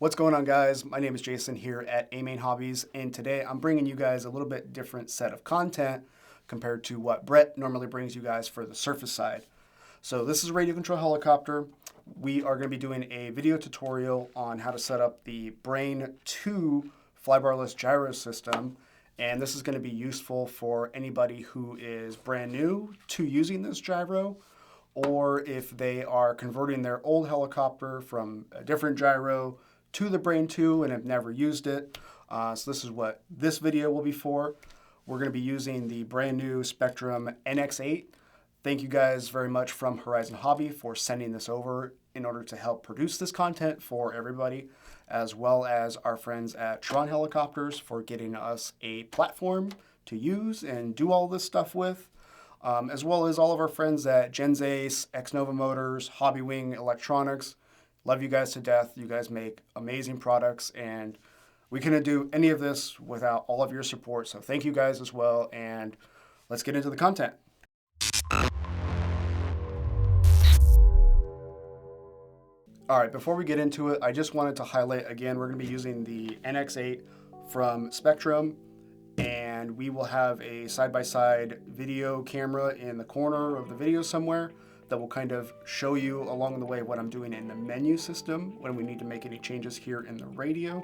What's going on, guys? My name is Jason here at AMain Hobbies, and today I'm bringing you guys a little bit different set of content compared to what Brett normally brings you guys for the surface side. So this is a radio control helicopter. We are going to be doing a video tutorial on how to set up the Brain2 flybarless gyro system, and this is going to be useful for anybody who is brand new to using this gyro, or if they are converting their old helicopter from a different gyro to the Brain2 and have never used it. So this is what this video will be for. We're going to be using the brand new Spektrum NX8. Thank you guys very much from Horizon Hobby for sending this over in order to help produce this content for everybody, as well as our friends at Tron Helicopters for getting us a platform to use and do all this stuff with, as well as all of our friends at Genzace, X-Nova Motors, Hobbywing Electronics. Love you guys to death. You guys make amazing products, and we couldn't do any of this without all of your support. So thank you guys as well, and let's get into the content. All right, before we get into it, I just wanted to highlight again, we're going to be using the NX8 from Spektrum, and we will have a side-by-side video camera in the corner of the video somewhere that will kind of show you along the way what I'm doing in the menu system when we need to make any changes here in the radio.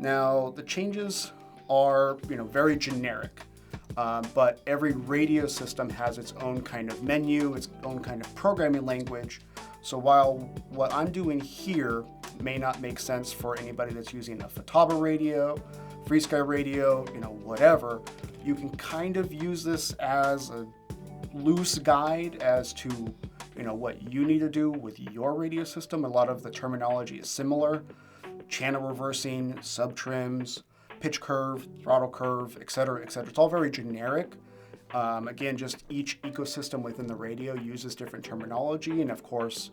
Now, the changes are, very generic, but every radio system has its own kind of menu, its own kind of programming language. So while what I'm doing here may not make sense for anybody that's using a Futaba radio, FreeSky radio, whatever, you can kind of use this as a loose guide as to what you need to do with your radio system. A lot of the terminology is similar: channel reversing, sub trims, pitch curve, throttle curve, etc., etc. It's all very generic. Again, just each ecosystem within the radio uses different terminology, and of course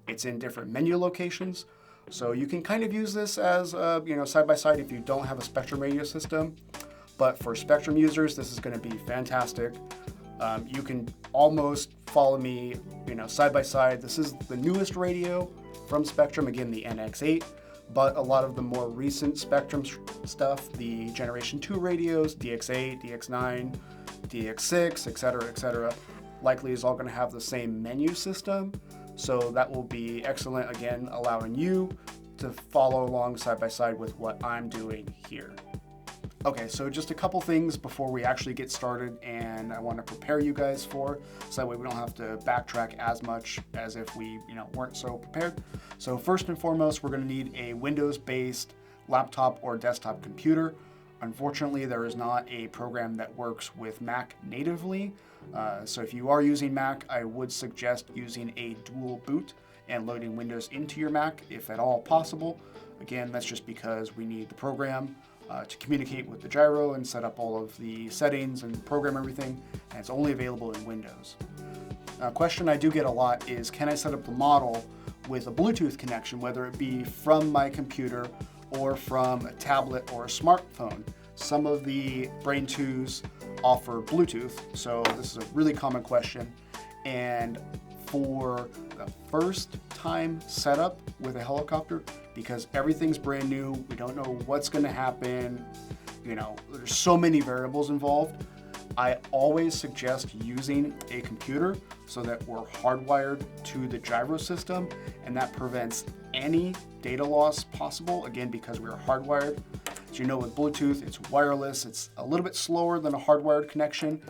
it's in different menu locations. So you can kind of use this as side by side if you don't have a Spektrum radio system. But for Spektrum users, this is going to be fantastic. You can almost follow me, side by side. This is the newest radio from Spektrum, again, the NX8, but a lot of the more recent Spektrum stuff, the Generation 2 radios, DX8, DX9, DX6, etc., likely is all going to have the same menu system. So that will be excellent, again, allowing you to follow along side by side with what I'm doing here. Okay, so just a couple things before we actually get started, and I want to prepare you guys for, so that way we don't have to backtrack as much as if we weren't so prepared. So first and foremost, we're going to need a Windows-based laptop or desktop computer. Unfortunately, there is not a program that works with Mac natively. So if you are using Mac, I would suggest using a dual boot and loading Windows into your Mac if at all possible. Again, that's just because we need the program to communicate with the gyro and set up all of the settings and program everything, and it's only available in Windows. A question I do get a lot is, can I set up the model with a Bluetooth connection, whether it be from my computer or from a tablet or a smartphone? Some of the Brain2s offer Bluetooth, so this is a really common question. And for the first time setup with a helicopter, because everything's brand new, we don't know what's going to happen, there's so many variables involved, I always suggest using a computer so that we're hardwired to the gyro system, and that prevents any data loss possible, again, because we're hardwired. As you know, with Bluetooth, it's wireless, it's a little bit slower than a hardwired connection,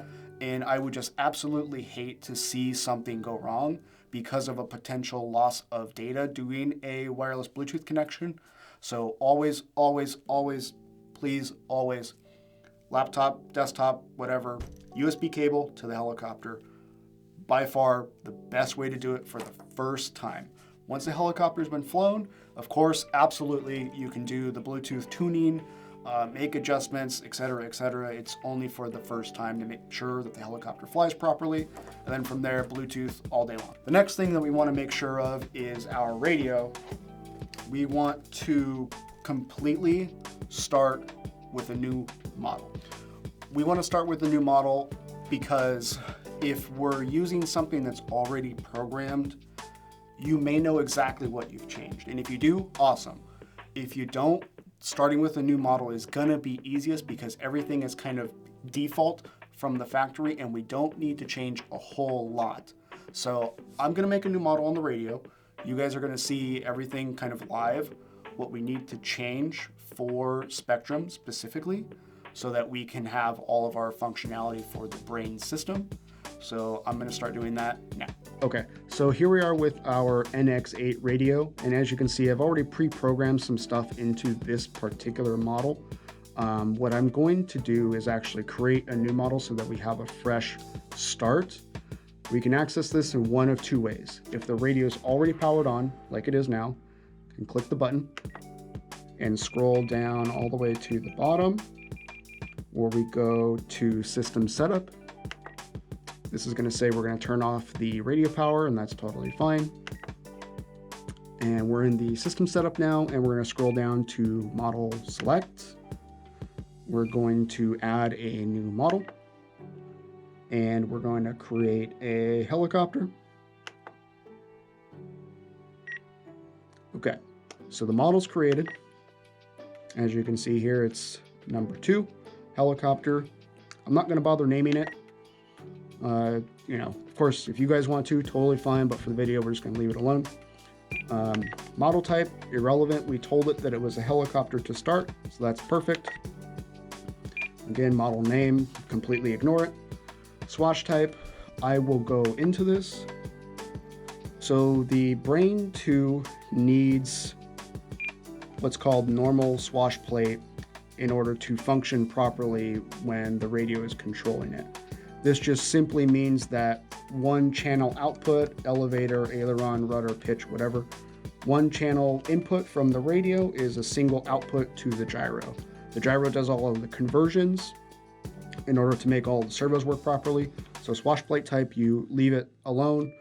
and I would just absolutely hate to see something go wrong because of a potential loss of data doing a wireless Bluetooth connection. So always, please, always, laptop, desktop, whatever, USB cable to the helicopter. By far the best way to do it for the first time. Once the helicopter's been flown, of course, absolutely, you can do the Bluetooth tuning, make adjustments, etc., etc. It's only for the first time to make sure that the helicopter flies properly, and then from there, Bluetooth all day long. The next thing that we want to make sure of is our radio. We want to completely start with a new model. We want to start with a new model because if we're using something that's already programmed, you may know exactly what you've changed. And if you do, awesome. If you don't, starting with a new model is gonna be easiest because everything is kind of default from the factory and we don't need to change a whole lot. So I'm gonna make a new model on the radio. You guys are gonna see everything kind of live, what we need to change for Spektrum specifically, so that we can have all of our functionality for the Brain system. So I'm gonna start doing that now. Okay, so here we are with our NX8 radio. And as you can see, I've already pre-programmed some stuff into this particular model. What I'm going to do is actually create a new model so that we have a fresh start. We can access this in one of two ways. If the radio is already powered on, like it is now, you can click the button and scroll down all the way to the bottom, where we go to System Setup. This is going to say we're going to turn off the radio power, and that's totally fine. And we're in the System Setup now, and we're going to scroll down to Model Select. We're going to add a new model, and we're going to create a helicopter. Okay, so the model's created. As you can see here, it's number 2, helicopter. I'm not going to bother naming it. Of course, if you guys want to, totally fine, but for the video, we're just going to leave it alone. Model type, irrelevant. We told it that it was a helicopter to start, so that's perfect. Again, model name, completely ignore it. Swash type, I will go into this. So the Brain2 needs what's called normal swash plate in order to function properly when the radio is controlling it. This just simply means that one channel output, elevator, aileron, rudder, pitch, whatever, one channel input from the radio is a single output to the gyro. The gyro does all of the conversions in order to make all the servos work properly. So swash plate type, you leave it alone.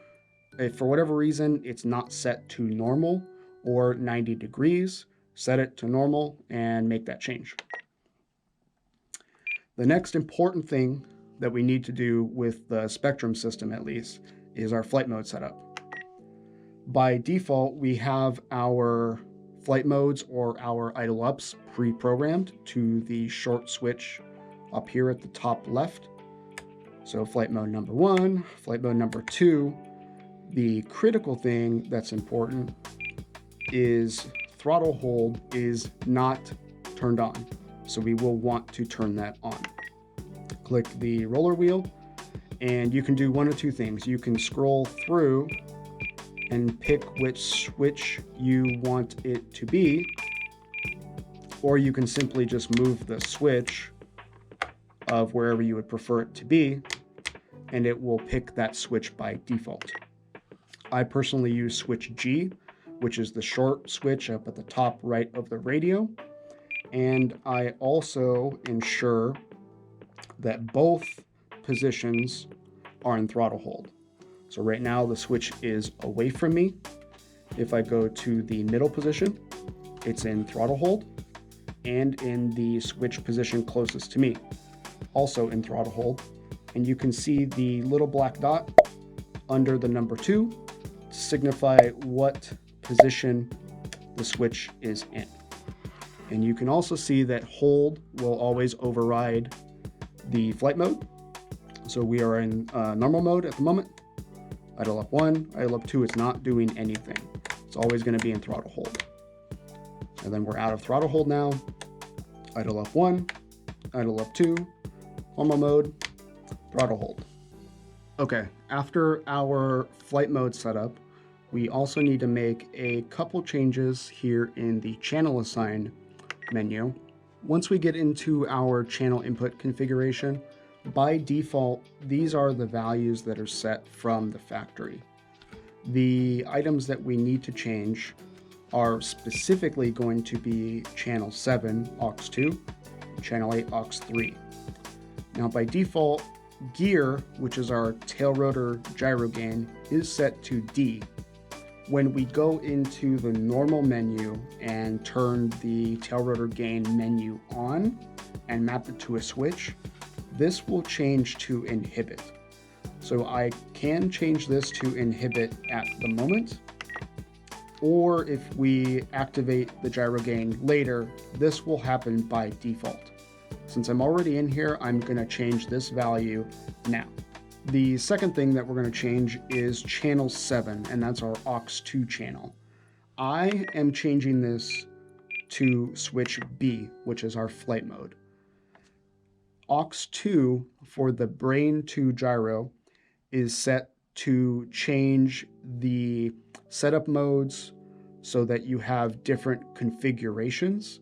If for whatever reason it's not set to normal or 90 degrees, set it to normal and make that change. The next important thing that we need to do with the Spektrum system, at least, is our flight mode setup. By default, we have our flight modes or our idle ups pre-programmed to the short switch up here at the top left. So flight mode number 1, flight mode number 2. The critical thing that's important is throttle hold is not turned on. So we will want to turn that on. Click the roller wheel, and you can do one of two things. You can scroll through and pick which switch you want it to be, or you can simply just move the switch of wherever you would prefer it to be, and it will pick that switch by default. I personally use switch G, which is the short switch up at the top right of the radio, and I also ensure that both positions are in throttle hold. So right now the switch is away from me. If I go to the middle position, it's in throttle hold, and in the switch position closest to me, also in throttle hold. And you can see the little black dot under the number 2 to signify what position the switch is in. And you can also see that hold will always override the flight mode. So we are in normal mode at the moment. Idle up 1, idle up 2, it's not doing anything. It's always going to be in throttle hold. And then we're out of throttle hold now. Idle up 1, idle up 2, normal mode, throttle hold. Okay, after our flight mode setup, we also need to make a couple changes here in the channel assign menu. Once we get into our channel input configuration, by default, these are the values that are set from the factory. The items that we need to change are specifically going to be channel 7, aux 2, channel 8, aux 3. Now by default, gear, which is our tail rotor gyro gain, is set to D. When we go into the normal menu and turn the tail rotor gain menu on and map it to a switch, this will change to inhibit. So I can change this to inhibit at the moment, or if we activate the gyro gain later, this will happen by default. Since I'm already in here, I'm going to change this value now. The second thing that we're going to change is channel 7, and that's our aux2 channel. I am changing this to switch B, which is our flight mode. aux2 for the Brain2 Gyro is set to change the setup modes so that you have different configurations,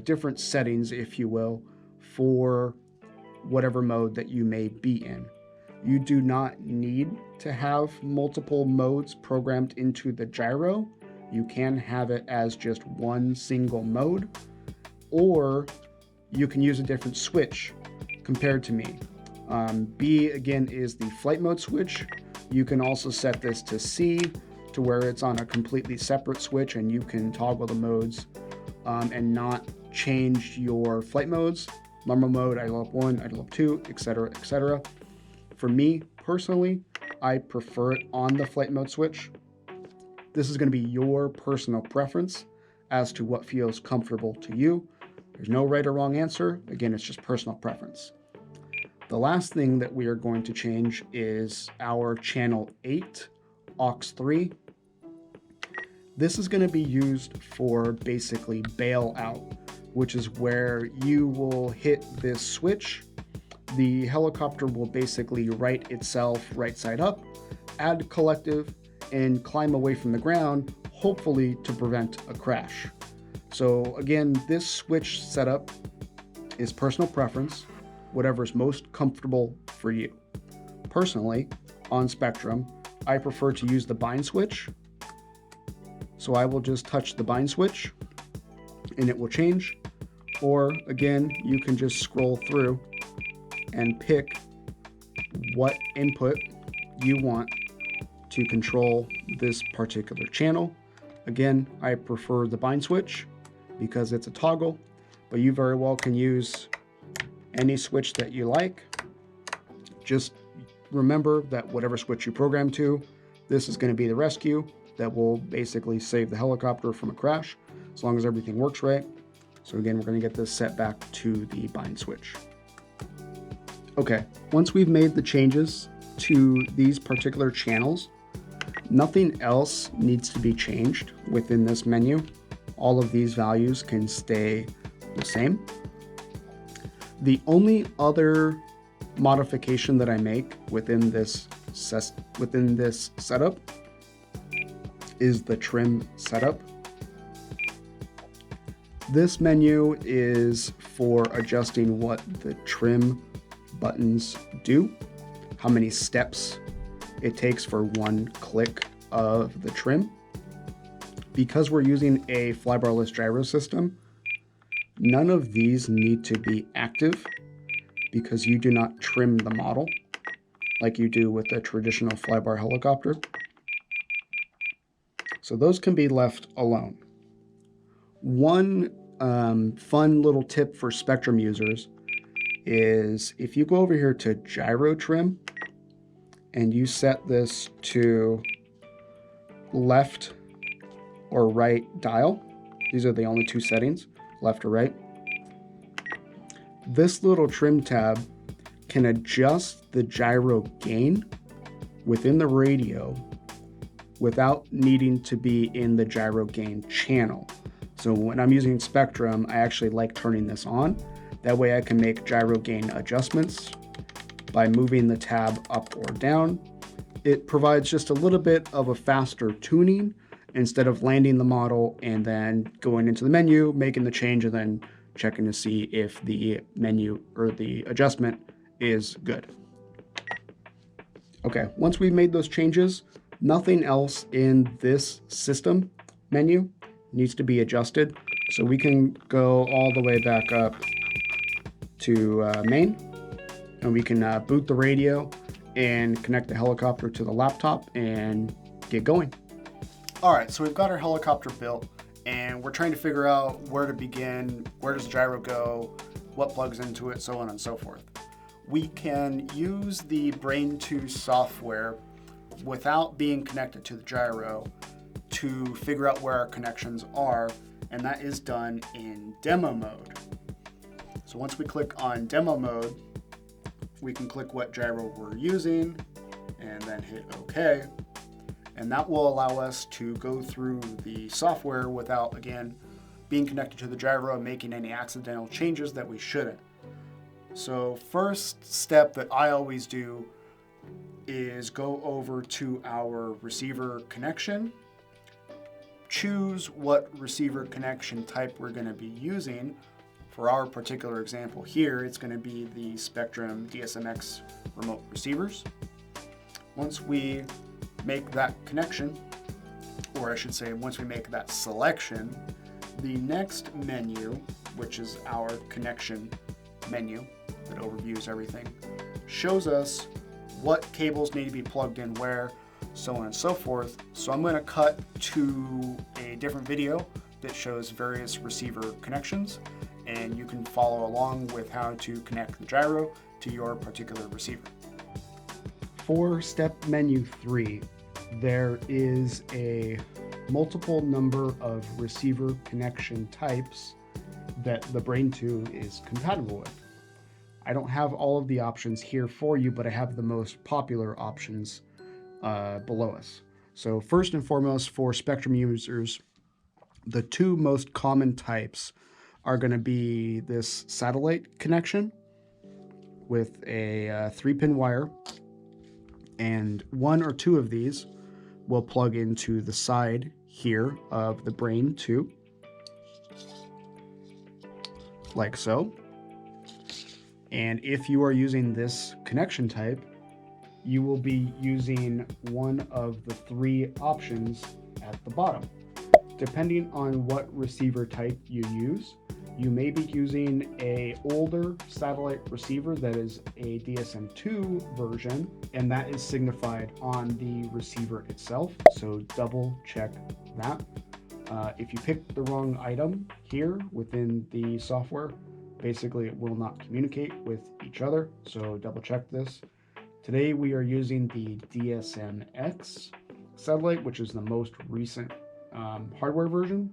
different settings, if you will, for whatever mode that you may be in. You do not need to have multiple modes programmed into the gyro. You can have it as just one single mode, or you can use a different switch compared to me. B, again, is the flight mode switch. You can also set this to C, to where it's on a completely separate switch and you can toggle the modes and not change your flight modes. Normal mode, idle up 1, idle up 2, etc., etc. For me, personally, I prefer it on the flight mode switch. This is going to be your personal preference as to what feels comfortable to you. There's no right or wrong answer. Again, it's just personal preference. The last thing that we are going to change is our channel 8, aux3. This is going to be used for basically bailout, which is where you will hit this switch. The helicopter will basically right itself right side up, add collective, and climb away from the ground, hopefully to prevent a crash. So again, this switch setup is personal preference, whatever's most comfortable for you. Personally, on Spektrum, I prefer to use the bind switch. So I will just touch the bind switch and it will change. Or again, you can just scroll through and pick what input you want to control this particular channel. Again, I prefer the bind switch because it's a toggle, but you very well can use any switch that you like. Just remember that whatever switch you program to, this is going to be the rescue that will basically save the helicopter from a crash, as long as everything works right. So again, we're going to get this set back to the bind switch. Okay, once we've made the changes to these particular channels, nothing else needs to be changed within this menu. All of these values can stay the same. The only other modification that I make within this setup is the trim setup. This menu is for adjusting what the trim buttons do, how many steps it takes for one click of the trim. Because we're using a flybarless gyro system, none of these need to be active because you do not trim the model like you do with a traditional flybar helicopter. So those can be left alone. One fun little tip for Spektrum users is if you go over here to gyro trim and you set this to left or right dial, these are the only two settings, left or right. This little trim tab can adjust the gyro gain within the radio without needing to be in the gyro gain channel. So when I'm using Spektrum, I actually like turning this on. That way I can make gyro gain adjustments by moving the tab up or down. It provides just a little bit of a faster tuning instead of landing the model and then going into the menu, making the change, and then checking to see if the menu or the adjustment is good. Okay, once we've made those changes, nothing else in this system menu needs to be adjusted. So we can go all the way back up to main, and we can boot the radio and connect the helicopter to the laptop and get going. All right, so we've got our helicopter built and we're trying to figure out where to begin, where does the gyro go, what plugs into it, so on and so forth. We can use the Brain2 software without being connected to the gyro to figure out where our connections are, and that is done in demo mode. So once we click on demo mode, we can click what gyro we're using and then hit OK. And that will allow us to go through the software without, again, being connected to the gyro and making any accidental changes that we shouldn't. So first step that I always do is go over to our receiver connection, choose what receiver connection type we're going to be using. For our particular example here, it's going to be the Spektrum DSMX remote receivers. Once we make that connection, or I should say once we make that selection, the next menu, which is our connection menu that overviews everything, shows us what cables need to be plugged in where, so on and so forth. So I'm going to cut to a different video that shows various receiver connections, and you can follow along with how to connect the gyro to your particular receiver. For step menu 3, there is a multiple number of receiver connection types that the Brain2 is compatible with. I don't have all of the options here for you, but I have the most popular options below us. So first and foremost, for Spektrum users, the two most common types are going to be this satellite connection with a 3-pin wire, and one or two of these will plug into the side here of the Brain2, like so. And if you are using this connection type, you will be using one of the 3 options at the bottom. Depending on what receiver type you use, you may be using an older satellite receiver that is a DSM2 version, and that is signified on the receiver itself, so double check that. If you pick the wrong item here within the software, basically it will not communicate with each other, so double check this. Today we are using the DSMX satellite, which is the most recent hardware version.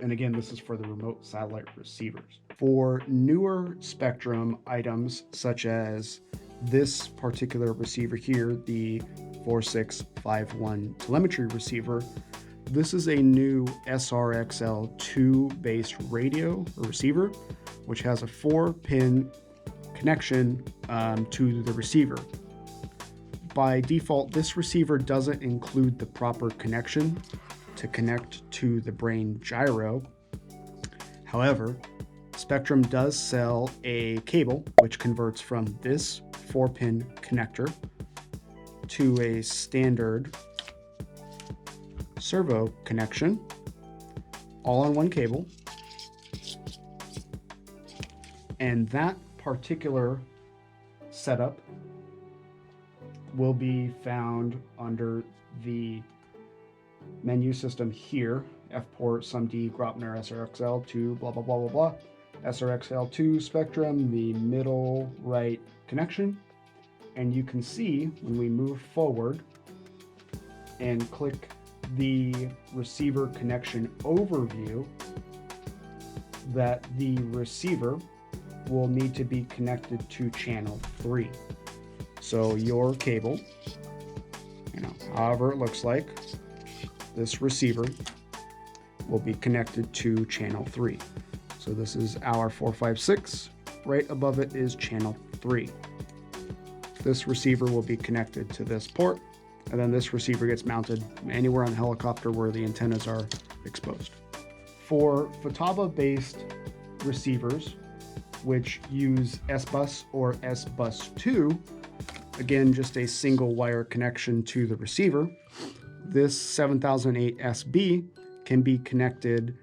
And again, this is for the remote satellite receivers. For newer Spektrum items, such as this particular receiver here, the 4651 telemetry receiver, this is a new SRXL2 based radio or receiver, which has a 4-pin connection to the receiver. By default, this receiver doesn't include the proper connection to connect to the Brain gyro. However, Spektrum does sell a cable which converts from this 4-pin connector to a standard Servo connection, all on one cable. And that particular setup will be found under the menu system here, F-port, SUMD, Grotner, SRXL2, blah, blah, blah, blah, blah. SRXL2 Spektrum, the middle right connection. And you can see when we move forward and click the receiver connection overview that the receiver will need to be connected to channel 3. So your cable, however it looks like, this receiver will be connected to channel 3. So this is our 456. Right above it is channel 3. This receiver will be connected to this port, and then this receiver gets mounted anywhere on the helicopter where the antennas are exposed. For Futaba-based receivers, which use S.Bus or S.Bus 2, again, just a single wire connection to the receiver, this 7008 SB can be connected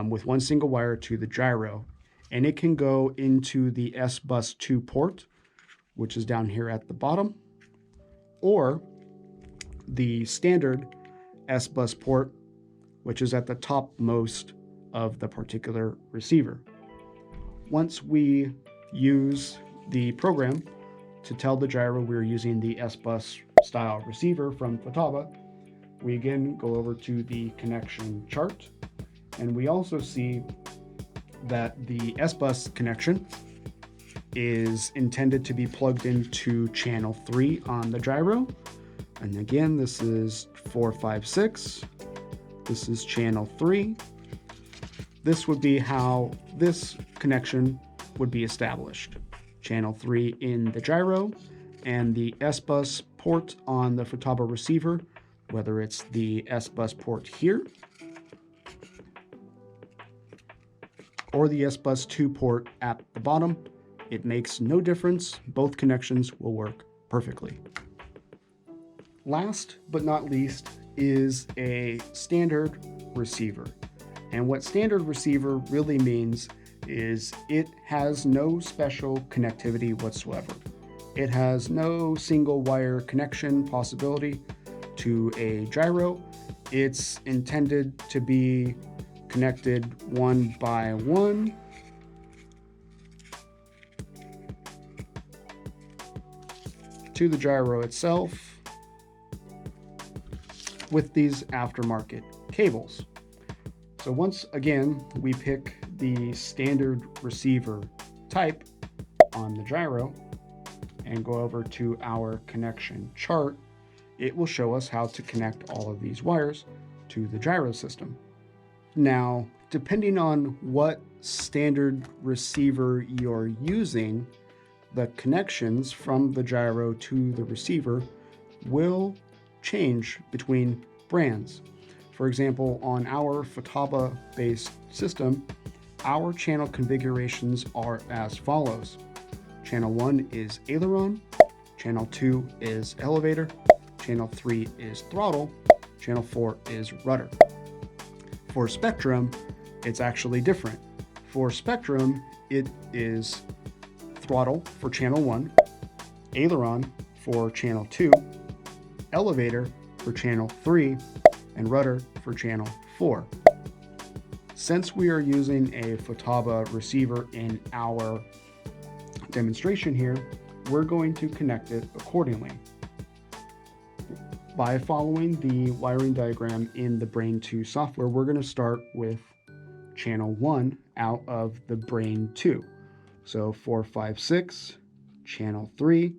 with one single wire to the gyro, and it can go into the S.Bus 2 port, which is down here at the bottom, or the standard S.Bus port, which is at the topmost of the particular receiver. Once we use the program to tell the gyro we're using the S.Bus style receiver from Futaba, we again go over to the connection chart, and we also see that the S.Bus connection is intended to be plugged into channel 3 on the gyro. And again, this is 456. This is channel 3. This would be how this connection would be established. Channel 3 in the gyro, and the S.Bus port on the Futaba receiver, whether it's the S.Bus port here or the S.Bus 2 port at the bottom. It makes no difference. Both connections will work perfectly. Last but not least is a standard receiver. And what standard receiver really means is it has no special connectivity whatsoever. It has no single wire connection possibility to a gyro. It's intended to be connected one by one to the gyro itself with these aftermarket cables. So once again, we pick the standard receiver type on the gyro and go over to our connection chart, it will show us how to connect all of these wires to the gyro system. Now, depending on what standard receiver you're using, the connections from the gyro to the receiver will change between brands. For example, on our Futaba-based system, our channel configurations are as follows. Channel 1 is aileron, channel 2 is elevator, channel 3 is throttle, channel 4 is rudder. For Spektrum, it's actually different. For Spektrum, it is throttle for channel 1, aileron for channel 2, elevator for channel 3, and rudder for channel 4. Since we are using a Futaba receiver in our demonstration here, we're going to connect it accordingly by following the wiring diagram in the Brain2 software. We're going to start with channel 1 out of the Brain2. So 456, channel 3,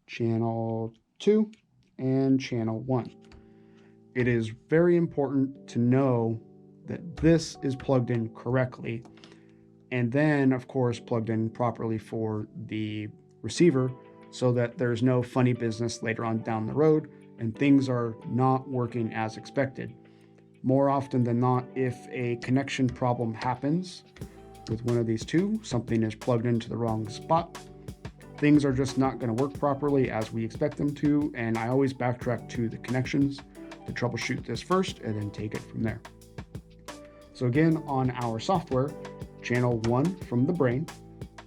channel 2, and channel 1. It is very important to know that this is plugged in correctly, and then of course plugged in properly for the receiver, so that there's no funny business later on down the road and things are not working as expected. More often than not, if a connection problem happens with one of these two, something is plugged into the wrong spot, things are just not going to work properly as we expect them to, and I always backtrack to the connections to troubleshoot this first and then take it from there. So again, on our software, channel 1 from the brain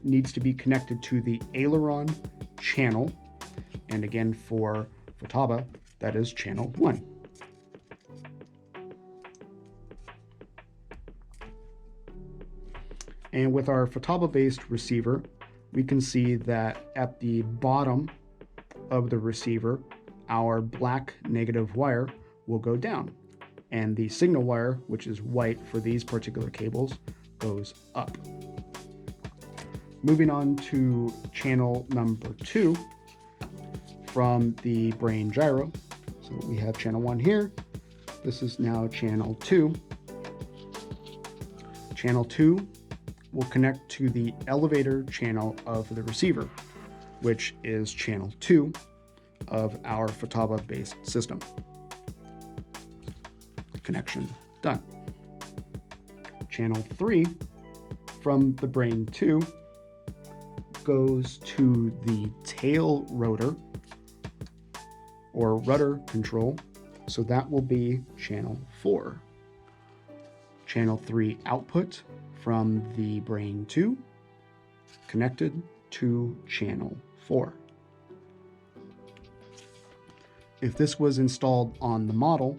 needs to be connected to the aileron channel, and again for Futaba, that is channel 1. And with our Futaba-based receiver, we can see that at the bottom of the receiver, our black negative wire will go down, and the signal wire, which is white for these particular cables, goes up. Moving on to channel number 2 from the Brain Gyro. So we have channel 1 here. This is now channel 2. Channel 2 will connect to the elevator channel of the receiver, which is channel 2 of our Futaba-based system. Connection done. Channel 3 from the Brain2 goes to the tail rotor or rudder control, so that will be channel 4. Channel 3 output from the Brain2 connected to channel 4. If this was installed on the model,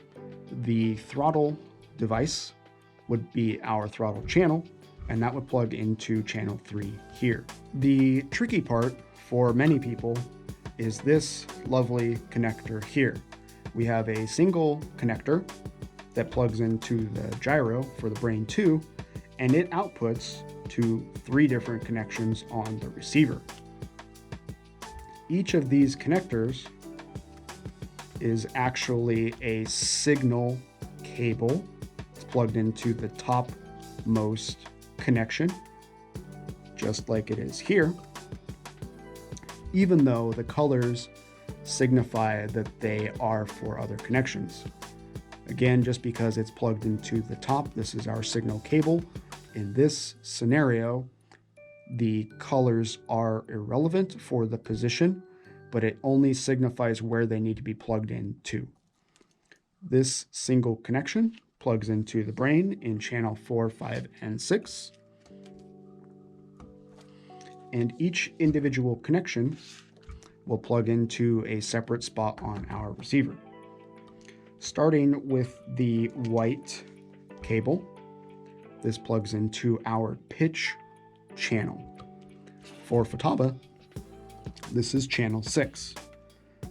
the throttle device would be our throttle channel, and that would plug into channel 3 here. The tricky part for many people is this lovely connector here, we have a single connector that plugs into the gyro for the Brain2, and it outputs to 3 different connections on the receiver. Each of these connectors is actually a signal cable. It's plugged into the topmost connection, just like it is here, even though the colors signify that they are for other connections. Again, just because it's plugged into the top, this is our signal cable. In this scenario, the colors are irrelevant for the position, but it only signifies where they need to be plugged into. This single connection plugs into the brain in channel 4, 5, and 6. And each individual connection will plug into a separate spot on our receiver. Starting with the white cable, this plugs into our pitch channel. For Futaba, this is channel 6.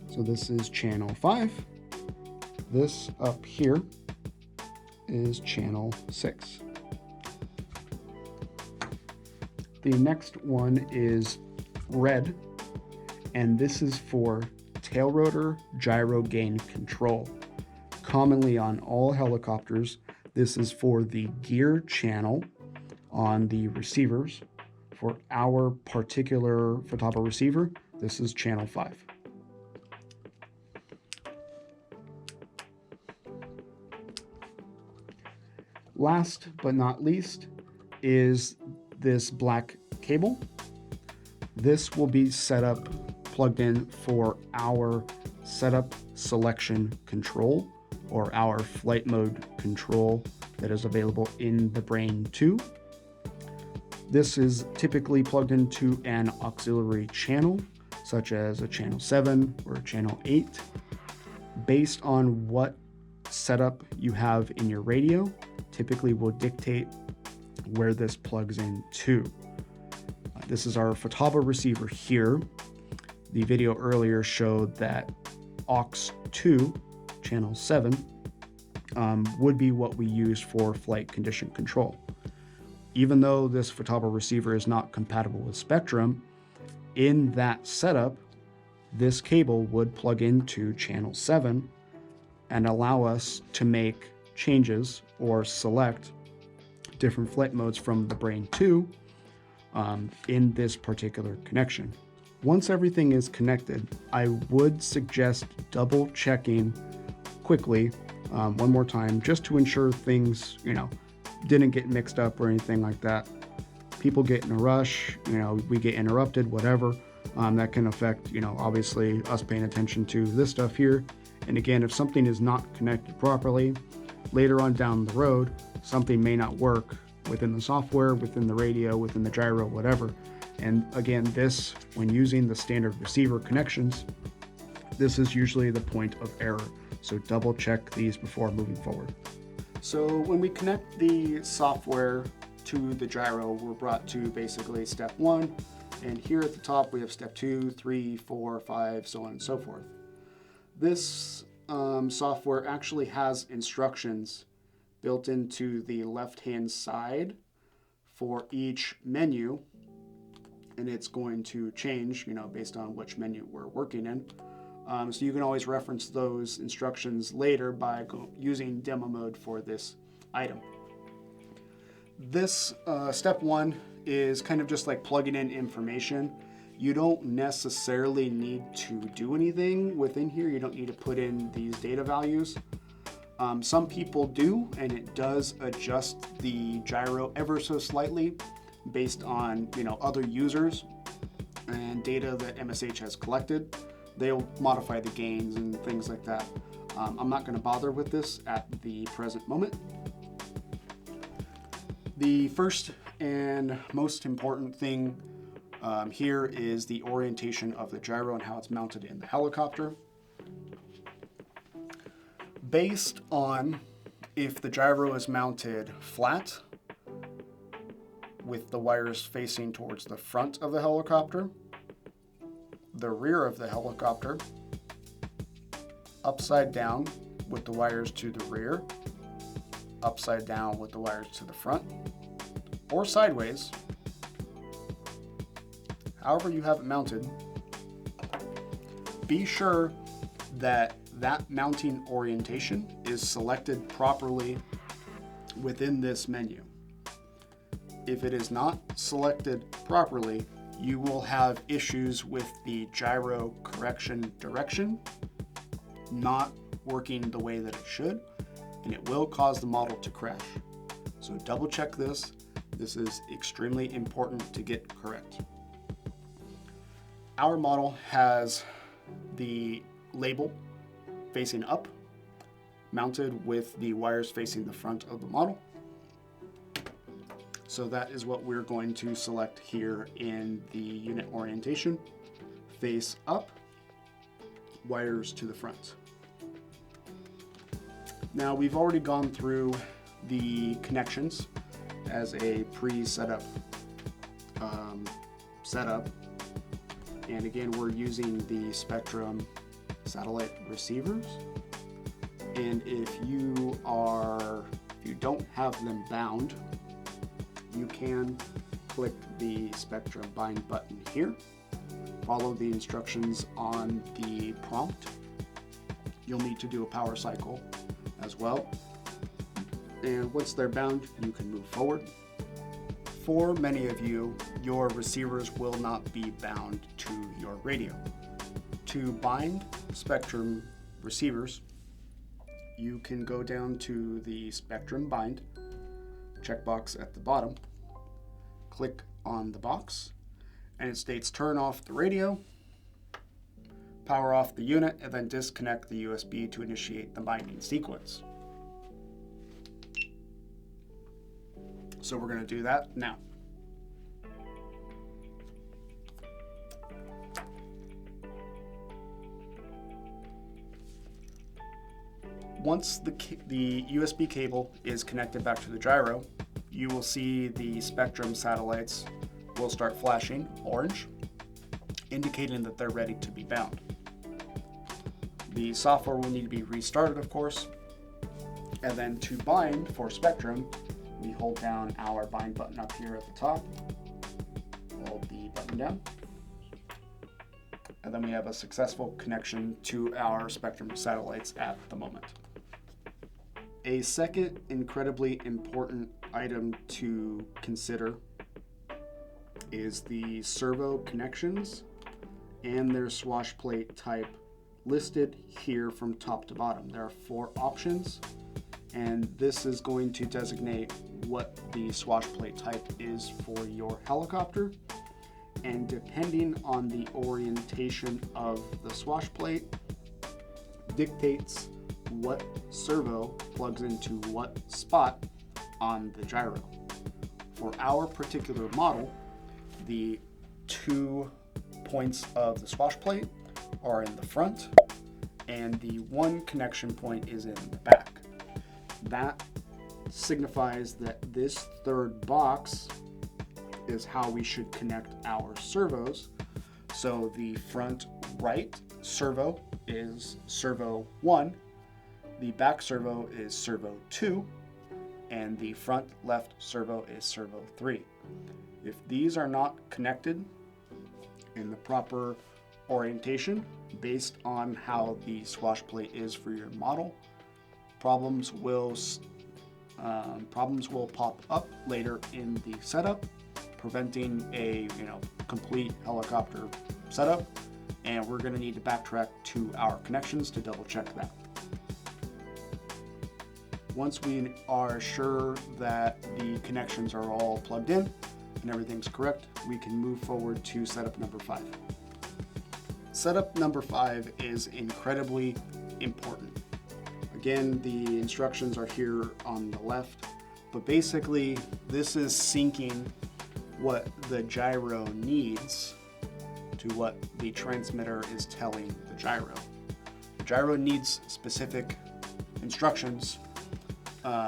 So this is channel 5. This up here is channel 6. The next one is red, and this is for tail rotor gyro gain control. Commonly on all helicopters, this is for the gear channel on the receivers. For our particular Futaba receiver, this is channel 5. Last but not least is this black cable. This will be set up, plugged in for our setup selection control, or our flight mode control that is available in the Brain2. This is typically plugged into an auxiliary channel, such as a channel 7 or a channel 8. Based on what setup you have in your radio, typically will dictate where this plugs in to. This is our Futaba receiver here. The video earlier showed that aux 2, channel 7, would be what we use for flight condition control. Even though this Futaba receiver is not compatible with Spektrum, in that setup, this cable would plug into channel 7 and allow us to make changes or select different flight modes from the Brain2 in this particular connection. Once everything is connected, I would suggest double checking quickly one more time, just to ensure things, didn't get mixed up or anything like that. People get in a rush, we get interrupted, whatever. That can affect, obviously us paying attention to this stuff here. And again, if something is not connected properly, later on down the road, something may not work within the software, within the radio, within the gyro, whatever. And again, this, when using the standard receiver connections, this is usually the point of error. So double check these before moving forward. So when we connect the software to the gyro, we're brought to basically step 1. And here at the top, we have step 2, 3, 4, 5, so on and so forth. This software actually has instructions built into the left-hand side for each menu, and it's going to change, based on which menu we're working in. So you can always reference those instructions later by using demo mode for this item. This step 1 is kind of just like plugging in information. You don't necessarily need to do anything within here. You don't need to put in these data values. Some people do, and it does adjust the gyro ever so slightly based on other users and data that MSH has collected. They'll modify the gains and things like that. I'm not going to bother with this at the present moment. The first and most important thing here is the orientation of the gyro and how it's mounted in the helicopter. Based on if the gyro is mounted flat with the wires facing towards the front of the helicopter, the rear of the helicopter, upside down with the wires to the rear, upside down with the wires to the front, or sideways, however you have it mounted. Be sure that that mounting orientation is selected properly within this menu. If it is not selected properly, you will have issues with the gyro correction direction not working the way that it should, and it will cause the model to crash. So double check this. This is extremely important to get correct. Our model has the label facing up, mounted with the wires facing the front of the model. So that is what we're going to select here in the unit orientation. Face up, wires to the front. Now we've already gone through the connections as a pre-setup setup. And again, we're using the Spektrum satellite receivers. And if you don't have them bound, you can click the Spektrum bind button here. Follow the instructions on the prompt. You'll need to do a power cycle as well. And once they're bound, you can move forward. For many of you, your receivers will not be bound to your radio. To bind Spektrum receivers, you can go down to the Spektrum bind checkbox at the bottom, click on the box, and it states turn off the radio, power off the unit, and then disconnect the USB to initiate the binding sequence. So we're going to do that now. Once the USB cable is connected back to the gyro, you will see the Spektrum satellites will start flashing orange, indicating that they're ready to be bound. The software will need to be restarted, of course, and then to bind for Spektrum, we hold down our bind button up here at the top, hold the button down, and then we have a successful connection to our Spektrum satellites at the moment. A second incredibly important item to consider is the servo connections and their swash plate type listed here from top to bottom. There are 4 options, and this is going to designate what the swash plate type is for your helicopter, and depending on the orientation of the swash plate dictates what servo plugs into what spot on the gyro. For our particular model, the 2 points of the swash plate are in the front, and the 1 connection point is in the back. That signifies that this 3rd box is how we should connect our servos. So the front right servo is servo 1, the back servo is servo 2, and the front left servo is servo 3. If these are not connected in the proper orientation based on how the swash plate is for your model, problems will pop up later in the setup, preventing a complete helicopter setup, and we're going to need to backtrack to our connections to double check that. Once we are sure that the connections are all plugged in and everything's correct, we can move forward to setup number 5. Setup number 5 is incredibly important. Again, the instructions are here on the left, but basically this is syncing what the gyro needs to what the transmitter is telling the gyro. The gyro needs specific instructions,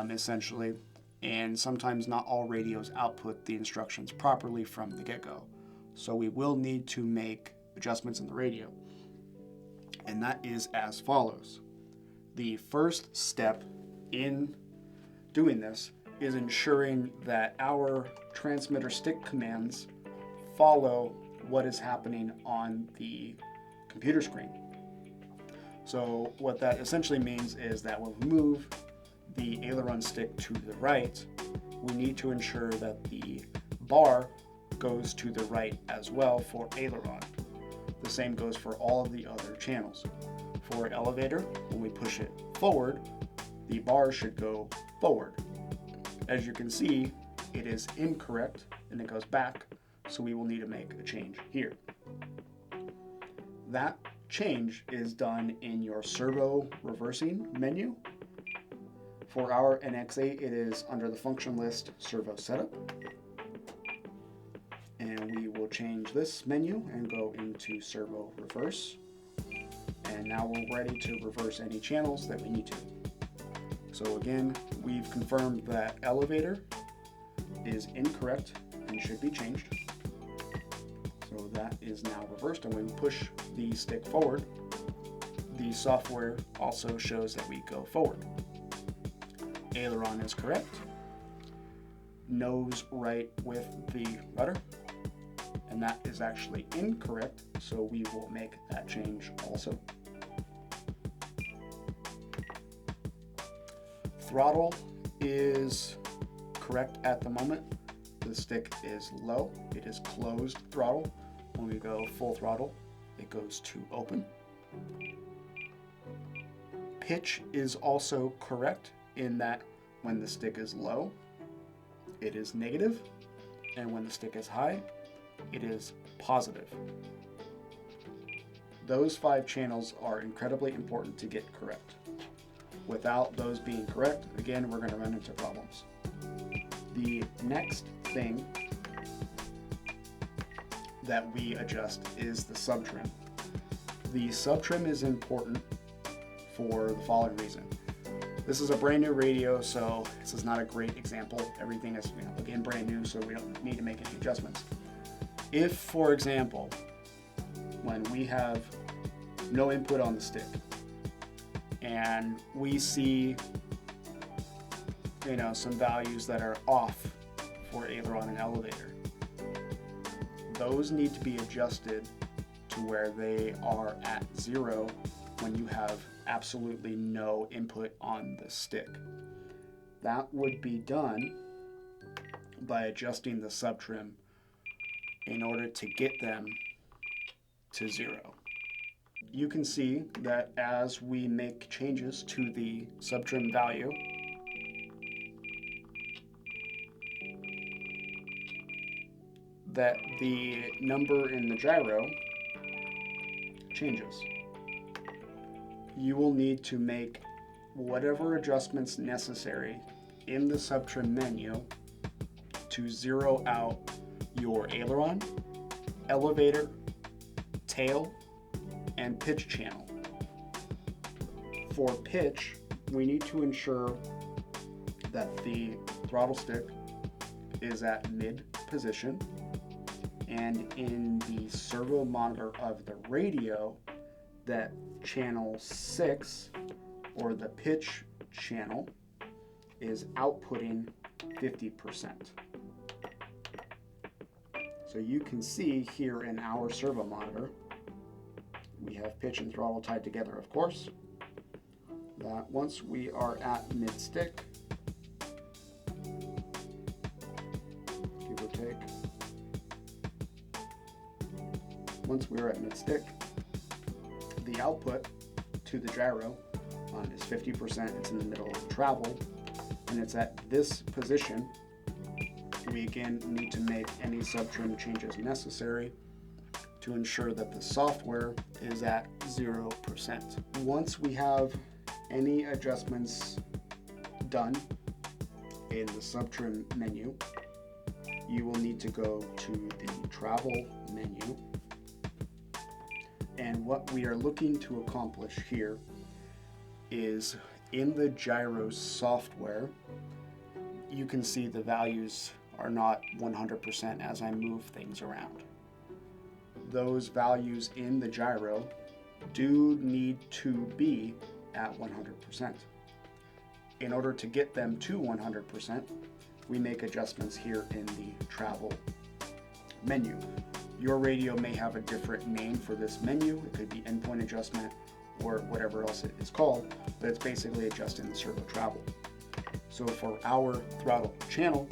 essentially, and sometimes not all radios output the instructions properly from the get-go. So we will need to make adjustments in the radio, and that is as follows. The first step in doing this is ensuring that our transmitter stick commands follow what is happening on the computer screen. So what that essentially means is that when we move the aileron stick to the right, we need to ensure that the bar goes to the right as well for aileron. The same goes for all of the other channels. For elevator, when we push it forward, the bar should go forward. As you can see, it is incorrect and it goes back, so we will need to make a change here. That change is done in your servo reversing menu. For our NX8, it is under the function list servo setup. And we will change this menu and go into servo reverse. And now we're ready to reverse any channels that we need to. So again, we've confirmed that elevator is incorrect and should be changed. So that is now reversed, and when we push the stick forward, the software also shows that we go forward. Aileron is correct. Nose right with the rudder, and that is actually incorrect, so we will make that change also. Throttle is correct at the moment. The stick is low. It is closed throttle. When we go full throttle, it goes to open. Pitch is also correct in that when the stick is low, it is negative, and when the stick is high, it is positive. Those 5 channels are incredibly important to get correct. Without those being correct, again, we're going to run into problems. The next thing that we adjust is the subtrim. The subtrim is important for the following reason. This is a brand new radio, so this is not a great example. Everything is, again, brand new, so we don't need to make any adjustments. If, for example, when we have no input on the stick and we see some values that are off for aileron and elevator, those need to be adjusted to where they are at 0 when you have absolutely no input on the stick. That would be done by adjusting the subtrim in order to get them to 0. You can see that as we make changes to the subtrim value, that the number in the gyro changes. You will need to make whatever adjustments necessary in the subtrim menu to zero out your aileron, elevator, tail, and pitch channel. For pitch, we need to ensure that the throttle stick is at mid position, and in the servo monitor of the radio, that channel 6, or the pitch channel, is outputting 50%. So you can see here in our servo monitor, we have pitch and throttle tied together, of course, that once we are at mid-stick, give or take, once we're at mid-stick, the output to the gyro is 50%. It's in the middle of travel, and it's at this position. We again need to make any subtrim changes necessary to ensure that the software is at 0%. Once we have any adjustments done in the subtrim menu, you will need to go to the travel menu. And what we are looking to accomplish here is in the gyro software, you can see the values are not 100% as I move things around. Those values in the gyro do need to be at 100%. In order to get them to 100%, we make adjustments here in the travel menu. Your radio may have a different name for this menu. It could be endpoint adjustment or whatever else it is called, but it's basically adjusting the servo travel. So for our throttle channel,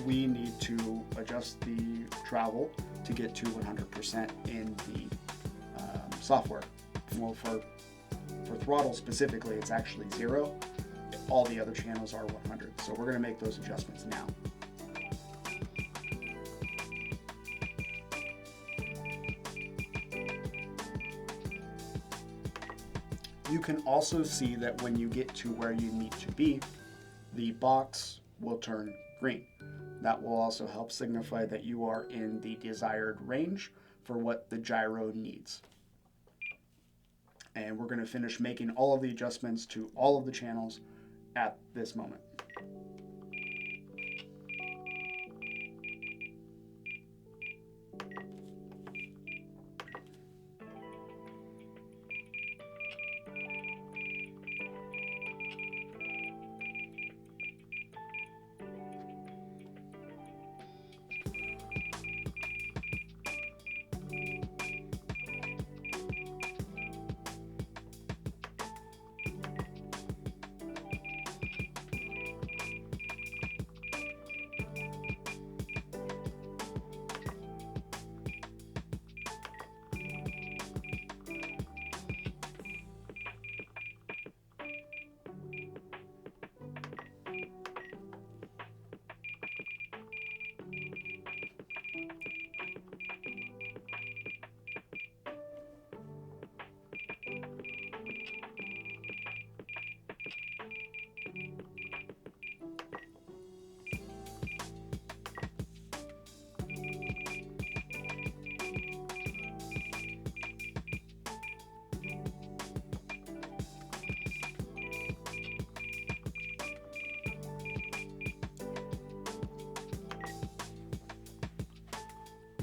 we need to adjust the travel to get to 100% in the software. Well, for throttle specifically, it's actually 0. All the other channels are 100. So we're going to make those adjustments now. You can also see that when you get to where you need to be, the box will turn green. That will also help signify that you are in the desired range for what the gyro needs. And we're going to finish making all of the adjustments to all of the channels at this moment.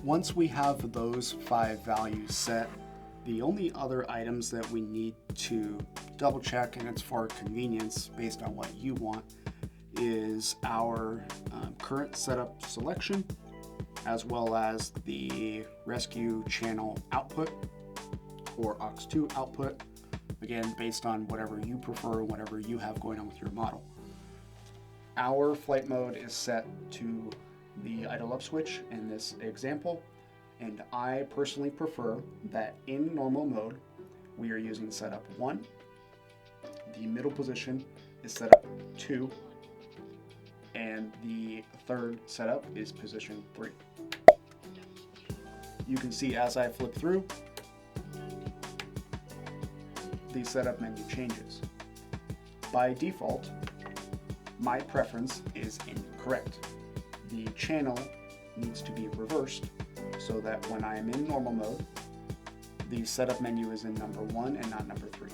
Once we have those 5 values set, the only other items that we need to double check, and it's for convenience based on what you want, is our current setup selection, as well as the rescue channel output or aux2 output, again based on whatever you prefer, whatever you have going on with your model. Our flight mode is set to the idle up switch in this example, and I personally prefer that in normal mode we are using setup 1, the middle position is setup 2, and the third setup is position 3. You can see as I flip through, the setup menu changes. By default, my preference is incorrect. The channel needs to be reversed so that when I am in normal mode, the setup menu is in number 1 and not number 3.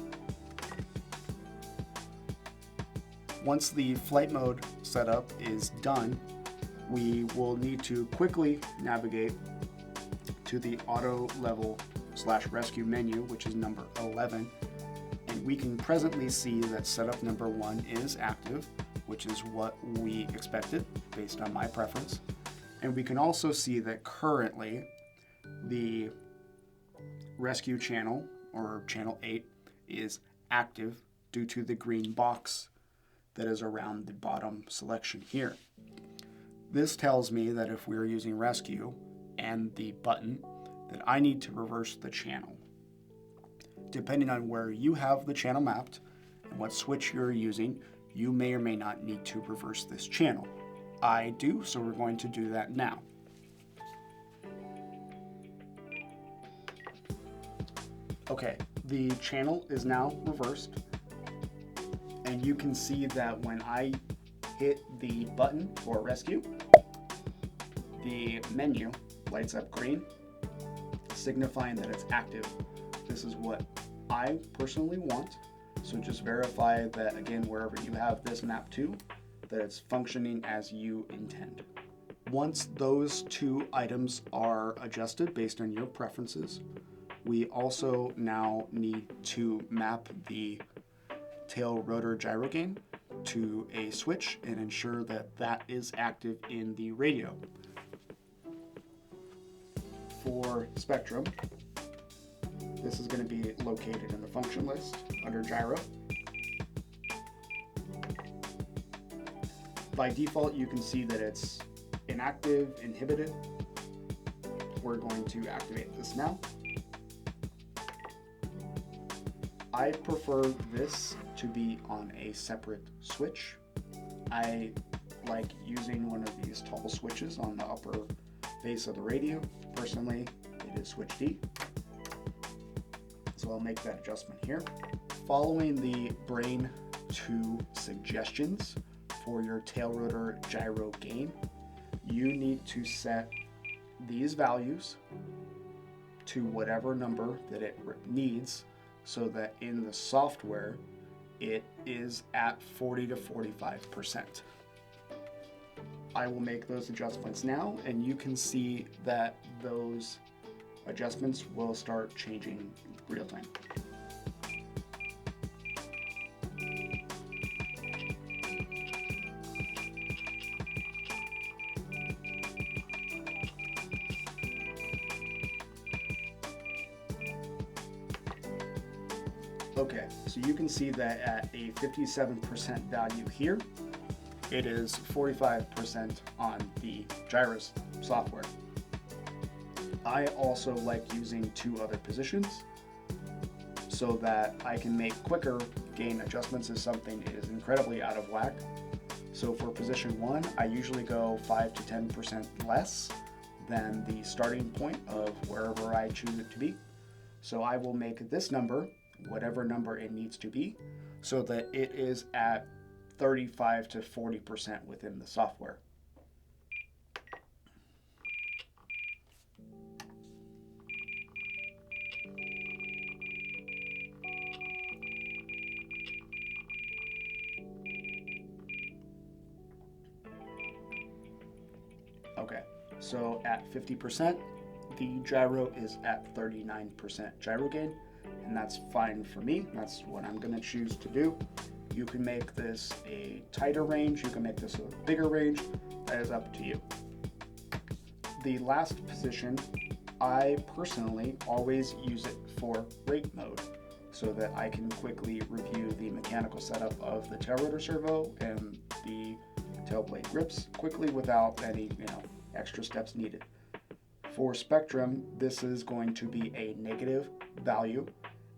Once the flight mode setup is done, we will need to quickly navigate to the auto level / rescue menu, which is number 11, and we can presently see that setup number 1 is active, which is what we expected based on my preference. And we can also see that currently the rescue channel, or channel 8, is active due to the green box that is around the bottom selection here. This tells me that if we're using rescue and the button, that I need to reverse the channel. Depending on where you have the channel mapped and what switch you're using, you may or may not need to reverse this channel. I do, so we're going to do that now. Okay, the channel is now reversed, and you can see that when I hit the button for rescue, the menu lights up green, signifying that it's active. This is what I personally want, so just verify that, again, wherever you have this map to, that it's functioning as you intend. Once those 2 items are adjusted based on your preferences, We also now need to map the tail rotor gyro gain to a switch and ensure that that is active in the radio. For Spektrum, this is going to be located in the function list under gyro. By default, you can see that it's inactive, inhibited. We're going to activate this now. I prefer this to be on a separate switch. I like using one of these toggle switches on the upper face of the radio. Personally, it is switch D. So I'll make that adjustment here. Following the Brain2 suggestions for your tail rotor gyro gain, you need to set these values to whatever number that it needs so that in the software it is at 40 to 45%. I will make those adjustments now, and you can see that those adjustments will start changing real time. Okay, so you can see that at a 57% value here, it is 45% on the gyros software. I also like using two other positions so that I can make quicker gain adjustments if something is incredibly out of whack. So for position 1, I usually go 5 to 10% less than the starting point of wherever I choose it to be. So I will make this number whatever number it needs to be so that it is at 35 to 40% within the software. Okay, so at 50%, the gyro is at 39% gyro gain, and that's fine for me. That's what I'm going to choose to do. You can make this a tighter range, you can make this a bigger range, that is up to you. The last position, I personally always use it for rate mode so that I can quickly review the mechanical setup of the tail rotor servo and the tail blade grips quickly without any extra steps needed. For Spektrum, this is going to be a negative value,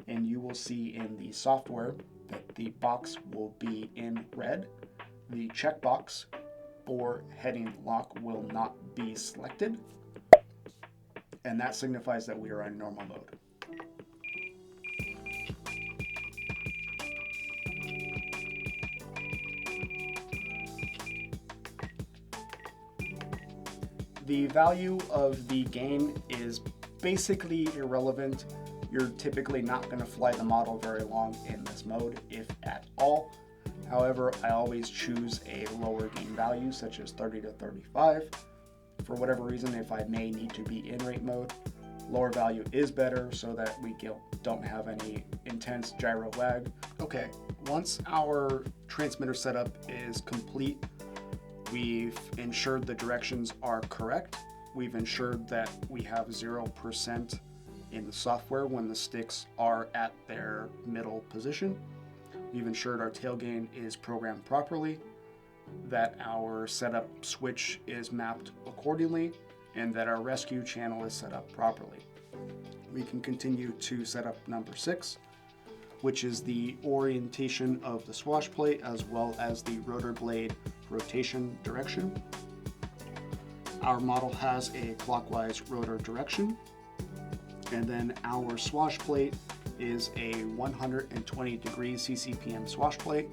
and you will see in the software that the box will be in red. The checkbox for heading lock will not be selected, and that signifies that we are in normal mode. The value of the gain is basically irrelevant. You're typically not going to fly the model very long in this mode, if at all. However, I always choose a lower gain value, such as 30 to 35. For whatever reason, if I may need to be in rate mode, lower value is better so that we don't have any intense gyro lag. Okay, once our transmitter setup is complete, we've ensured the directions are correct. We've ensured that we have 0% in the software when the sticks are at their middle position. We've ensured our tail gain is programmed properly, that our setup switch is mapped accordingly, and that our rescue channel is set up properly. We can continue to set up number 6, which is the orientation of the swash plate as well as the rotor blade rotation direction. Our model has a clockwise rotor direction, and then our swash plate is a 120 degree CCPM swash plate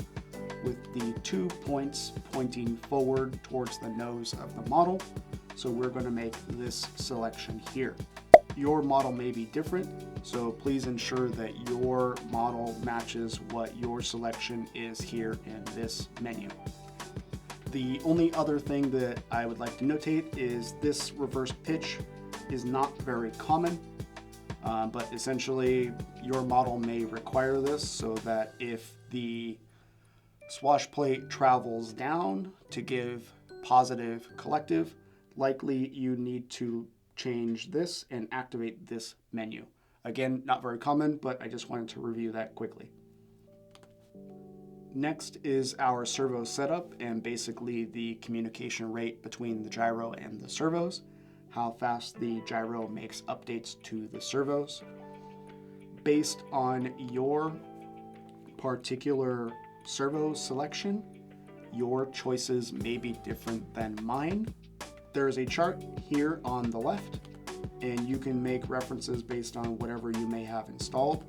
with the 2 points pointing forward towards the nose of the model. So we're going to make this selection here. Your model may be different, so please ensure that your model matches what your selection is here in this menu. The only other thing that I would like to notate is this reverse pitch is not very common. but essentially your model may require this so that if the swash plate travels down to give positive collective, likely you need to change this and activate this menu. Again, not very common, but I just wanted to review that quickly. Next is our servo setup and basically the communication rate between the gyro and the servos, how fast the gyro makes updates to the servos. Based on your particular servo selection, your choices may be different than mine. There is a chart here on the left, and you can make references based on whatever you may have installed.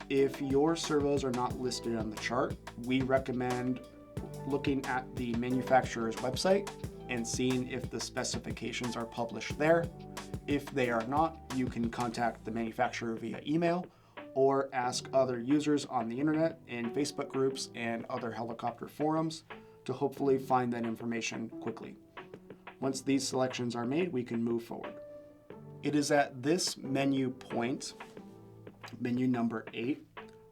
If your servos are not listed on the chart, we recommend looking at the manufacturer's website and seeing if the specifications are published there. If they are not, you can contact the manufacturer via email or ask other users on the internet in Facebook groups and other helicopter forums to hopefully find that information quickly. Once these selections are made, we can move forward. It is at this menu point, menu number 8,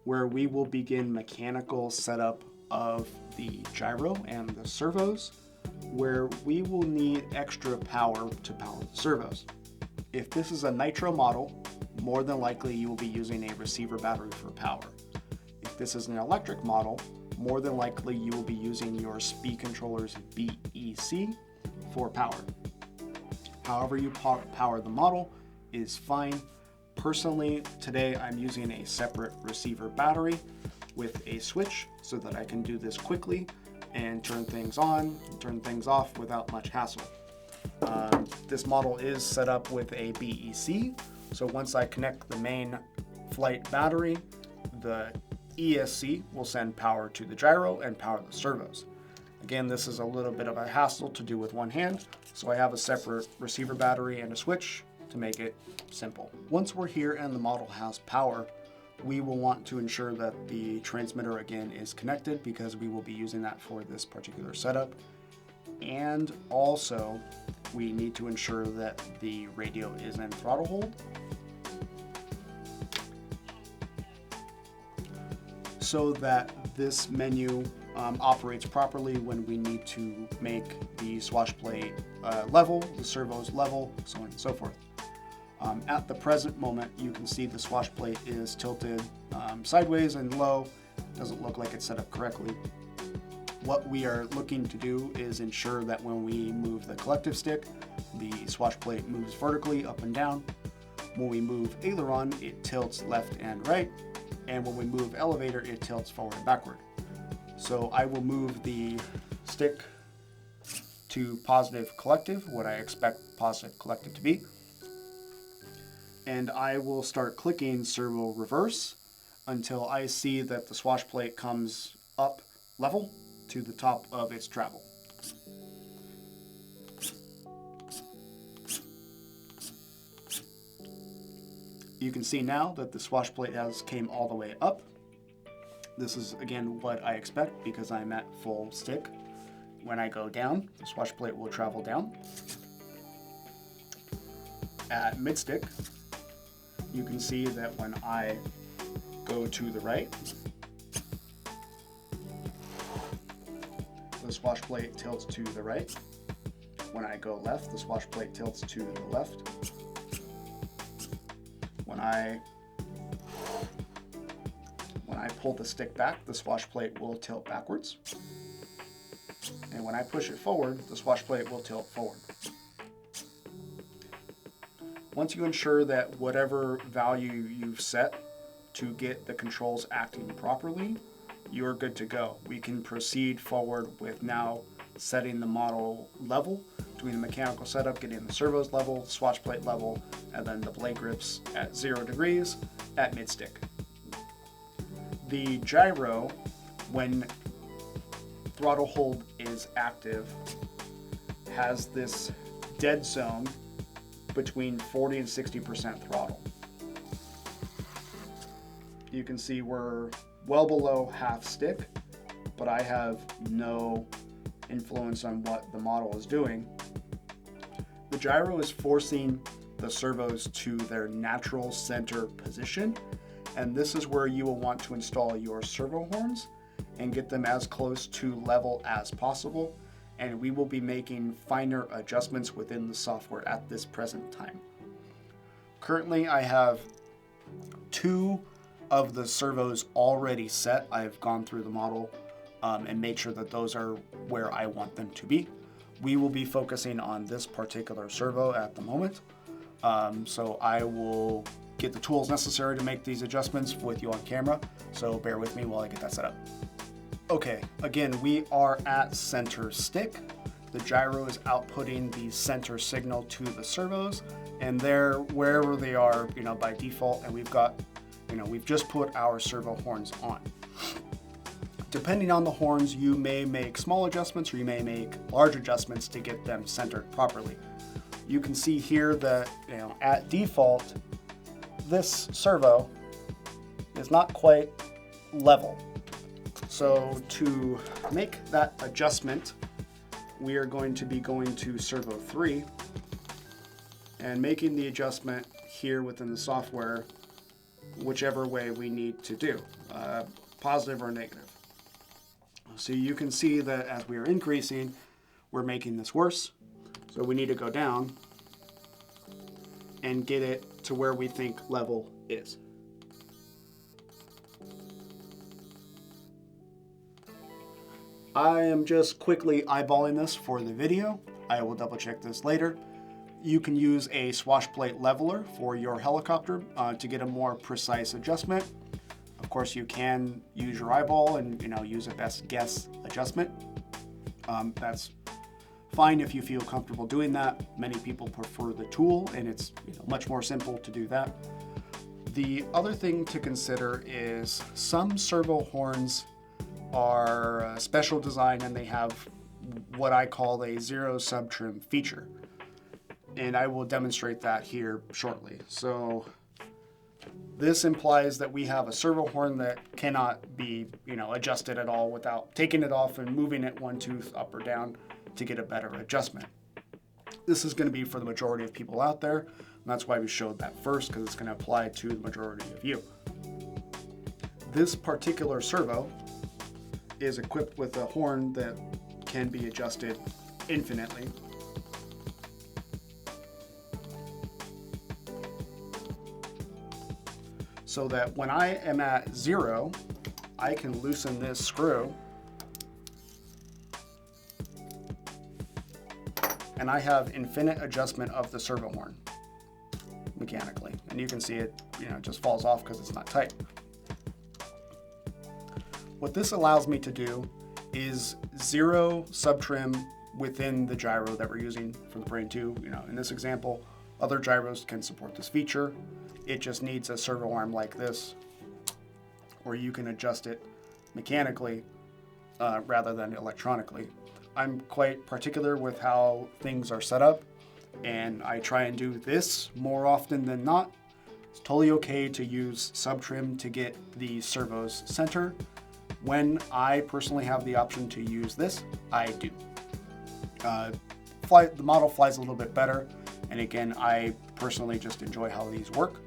where we will begin mechanical setup of the gyro and the servos, where we will need extra power to power the servos. If this is a nitro model, more than likely you will be using a receiver battery for power. If this is an electric model, more than likely you will be using your speed controller's BEC for power. However you power the model is fine. Personally, today I'm using a separate receiver battery with a switch so that I can do this quickly and turn things on, turn things off without much hassle. This model is set up with a BEC, so once I connect the main flight battery, the ESC will send power to the gyro and power the servos. Again, this is a little bit of a hassle to do with one hand, so I have a separate receiver battery and a switch to make it simple. Once we're here and the model has power, we will want to ensure that the transmitter again is connected because we will be using that for this particular setup. And also, we need to ensure that the radio is in throttle hold so that this menu operates properly when we need to make the swash plate level, the servos level, so on and so forth. At the present moment, you can see the swash plate is tilted sideways and low. Doesn't look like it's set up correctly. What we are looking to do is ensure that when we move the collective stick, the swash plate moves vertically up and down. When we move aileron, it tilts left and right. And when we move elevator, it tilts forward and backward. So I will move the stick to positive collective, what I expect positive collective to be. And I will start clicking servo reverse until I see that the swash plate comes up level to the top of its travel. You can see now that the swash plate came all the way up. This is again what I expect because I'm at full stick. When I go down, the swash plate will travel down. At mid stick, you can see that when I go to the right, the swash plate tilts to the right. When I go left, the swash plate tilts to the left. When I pull the stick back, the swash plate will tilt backwards. And when I push it forward, the swash plate will tilt forward. Once you ensure that whatever value you've set to get the controls acting properly, you're good to go. We can proceed forward with now setting the model level, doing the mechanical setup, getting the servos level, swash plate level, and then the blade grips at 0 degrees at mid stick. The gyro, when throttle hold is active, has this dead zone between 40 and 60% throttle. You can see we're well below half stick, but I have no influence on what the model is doing. The gyro is forcing the servos to their natural center position. And this is where you will want to install your servo horns and get them as close to level as possible. And we will be making finer adjustments within the software at this present time. Currently, I have 2 of the servos already set. I've gone through the model and made sure that those are where I want them to be. We will be focusing on this particular servo at the moment. So I will get the tools necessary to make these adjustments with you on camera. So bear with me while I get that set up. Okay, again, we are at center stick. The gyro is outputting the center signal to the servos, and they're wherever they are, by default. And we've got, we've just put our servo horns on. Depending on the horns, you may make small adjustments or you may make large adjustments to get them centered properly. You can see here that, at default, this servo is not quite level. So to make that adjustment, we are going to be going to servo 3 and making the adjustment here within the software, whichever way we need to do, positive or negative. So you can see that as we are increasing, we're making this worse. So we need to go down and get it to where we think level is. I am just quickly eyeballing this for the video. I will double check this later. You can use a swash plate leveler for your helicopter to get a more precise adjustment. Of course, you can use your eyeball and use a best guess adjustment. That's fine if you feel comfortable doing that. Many people prefer the tool, and it's much more simple to do that. The other thing to consider is some servo horns are special design, and they have what I call a zero sub-trim feature. And I will demonstrate that here shortly. So this implies that we have a servo horn that cannot be, adjusted at all without taking it off and moving it 1 tooth up or down to get a better adjustment. This is going to be for the majority of people out there, and that's why we showed that first, because it's going to apply to the majority of you. This particular servo is equipped with a horn that can be adjusted infinitely. So that when I am at 0, I can loosen this screw and I have infinite adjustment of the servo horn mechanically. And you can see it, it just falls off because it's not tight. What this allows me to do is zero sub-trim within the gyro that we're using for the Brain2. In this example, other gyros can support this feature. It just needs a servo arm like this, where you can adjust it mechanically rather than electronically. I'm quite particular with how things are set up, and I try and do this more often than not. It's totally okay to use sub-trim to get the servos center. When I personally have the option to use this, I do. The model flies a little bit better, and again, I personally just enjoy how these work.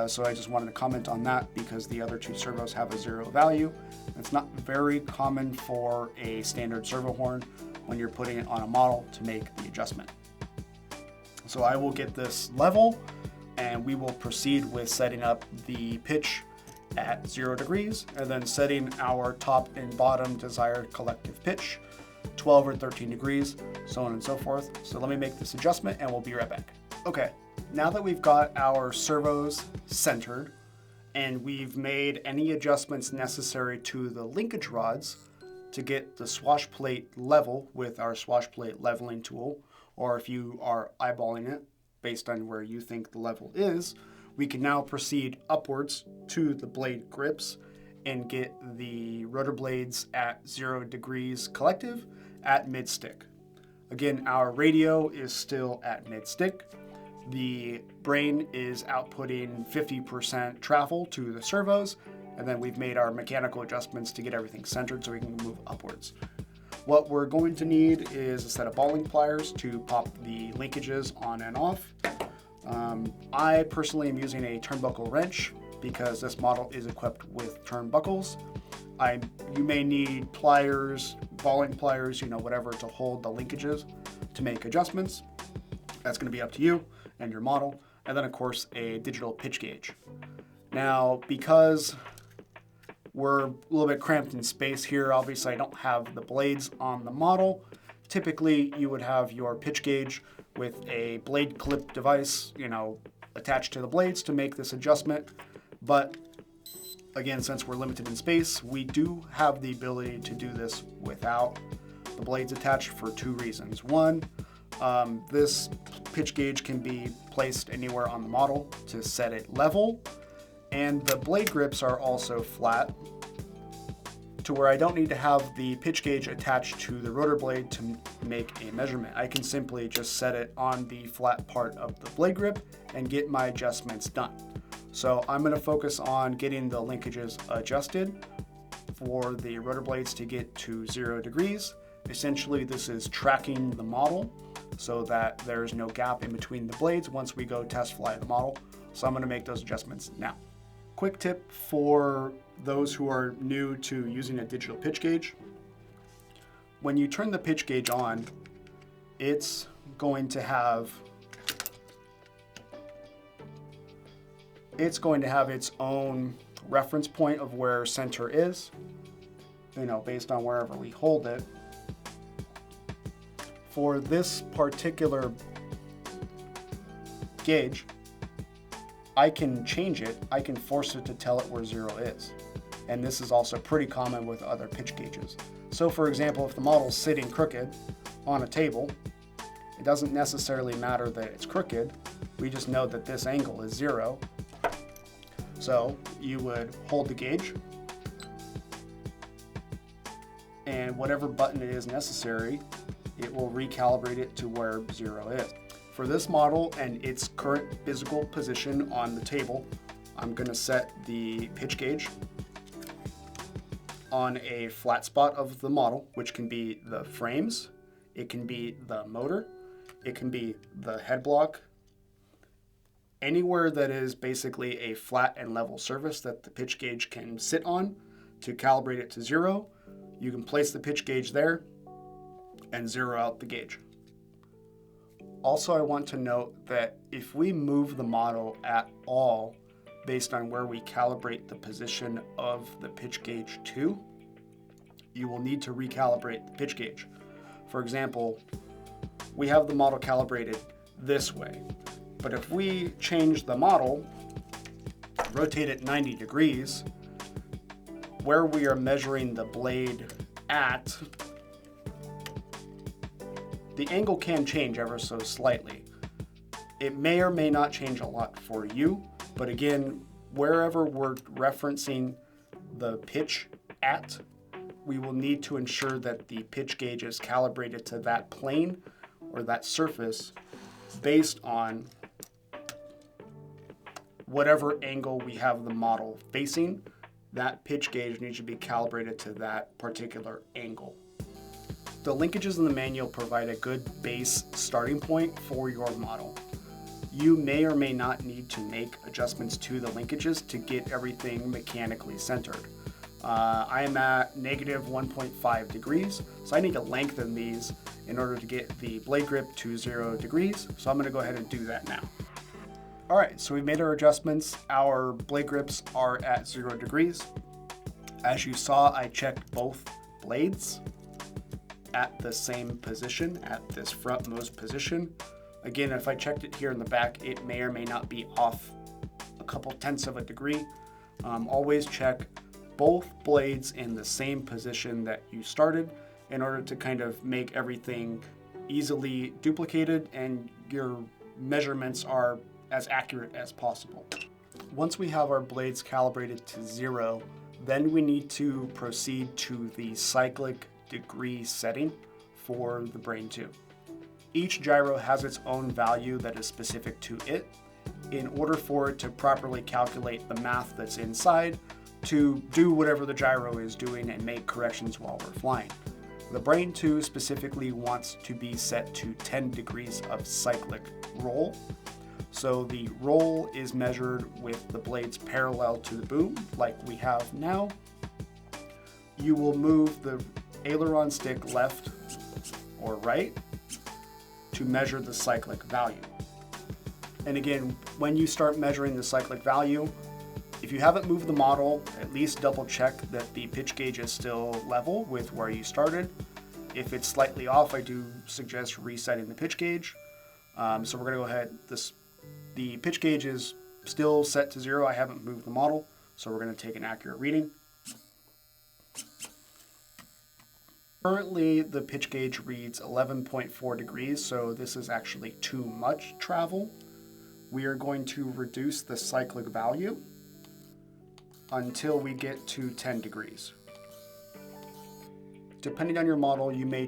So I just wanted to comment on that because the other 2 servos have a 0 value. It's not very common for a standard servo horn when you're putting it on a model to make the adjustment. So I will get this level, and we will proceed with setting up the pitch at 0 degrees, and then setting our top and bottom desired collective pitch, 12 or 13 degrees, so on and so forth. So let me make this adjustment and we'll be right back. Okay, now that we've got our servos centered and we've made any adjustments necessary to the linkage rods to get the swash plate level with our swash plate leveling tool, or if you are eyeballing it based on where you think the level is, we can now proceed upwards to the blade grips and get the rotor blades at 0 degrees collective at mid-stick. Again, our radio is still at mid-stick. The brain is outputting 50% travel to the servos, and then we've made our mechanical adjustments to get everything centered so we can move upwards. What we're going to need is a set of balling pliers to pop the linkages on and off. I personally am using a turnbuckle wrench because this model is equipped with turnbuckles. You may need pliers, balling pliers, whatever to hold the linkages to make adjustments. That's going to be up to you and your model. And then of course a digital pitch gauge. Now, because we're a little bit cramped in space here, obviously I don't have the blades on the model. Typically you would have your pitch gauge with a blade clip device, attached to the blades to make this adjustment. But again, since we're limited in space, we do have the ability to do this without the blades attached for two reasons. One, this pitch gauge can be placed anywhere on the model to set it level, and the blade grips are also flat to where I don't need to have the pitch gauge attached to the rotor blade to make a measurement. I can simply just set it on the flat part of the blade grip and get my adjustments done. So I'm going to focus on getting the linkages adjusted for the rotor blades to get to 0 degrees. Essentially, this is tracking the model so that there's no gap in between the blades once we go test fly the model. So I'm going to make those adjustments now. Quick tip for those who are new to using a digital pitch gauge. When you turn the pitch gauge on, it's going to have its own reference point of where center is, based on wherever we hold it. For this particular gauge, I can change it. I can force it to tell it where 0 is. And this is also pretty common with other pitch gauges. So for example, if the model's sitting crooked on a table, it doesn't necessarily matter that it's crooked. We just know that this angle is 0. So you would hold the gauge, and whatever button it is necessary, it will recalibrate it to where 0 is. For this model and its current physical position on the table, I'm going to set the pitch gauge on a flat spot of the model, which can be the frames, it can be the motor, it can be the head block, anywhere that is basically a flat and level surface that the pitch gauge can sit on to calibrate it to 0. You can place the pitch gauge there and 0 out the gauge. Also, I want to note that if we move the model at all based on where we calibrate the position of the pitch gauge to, you will need to recalibrate the pitch gauge. For example, we have the model calibrated this way, but if we change the model, rotate it 90 degrees, where we are measuring the blade at, the angle can change ever so slightly. It may or may not change a lot for you, but again, wherever we're referencing the pitch at, we will need to ensure that the pitch gauge is calibrated to that plane or that surface based on whatever angle we have the model facing. That pitch gauge needs to be calibrated to that particular angle. The linkages in the manual provide a good base starting point for your model. You may or may not need to make adjustments to the linkages to get everything mechanically centered. I am at negative 1.5 degrees, so I need to lengthen these in order to get the blade grip to 0 degrees, so I'm going to go ahead and do that now. Alright, so we've made our adjustments. Our blade grips are at 0 degrees. As you saw, I checked both blades at the same position, at this frontmost position. Again, if I checked it here in the back, it may or may not be off a couple tenths of a degree. Always check both blades in the same position that you started in order to kind of make everything easily duplicated and your measurements are as accurate as possible. Once we have our blades calibrated to 0, then we need to proceed to the cyclic degree setting for the Brain2. Each gyro has its own value that is specific to it. In order for it to properly calculate the math that's inside to do whatever the gyro is doing and make corrections while we're flying. The Brain2 specifically wants to be set to 10 degrees of cyclic roll. So the roll is measured with the blades parallel to the boom, like we have now. You will move the aileron stick left or right to measure the cyclic value. And again, when you start measuring the cyclic value, if you haven't moved the model, at least double check that the pitch gauge is still level with where you started. If it's slightly off, I do suggest resetting the pitch gauge. So we're going to go ahead. The pitch gauge is still set to 0. I haven't moved the model, so we're going to take an accurate reading. Currently, the pitch gauge reads 11.4 degrees, so this is actually too much travel. We are going to reduce the cyclic value until we get to 10 degrees. Depending on your model, you may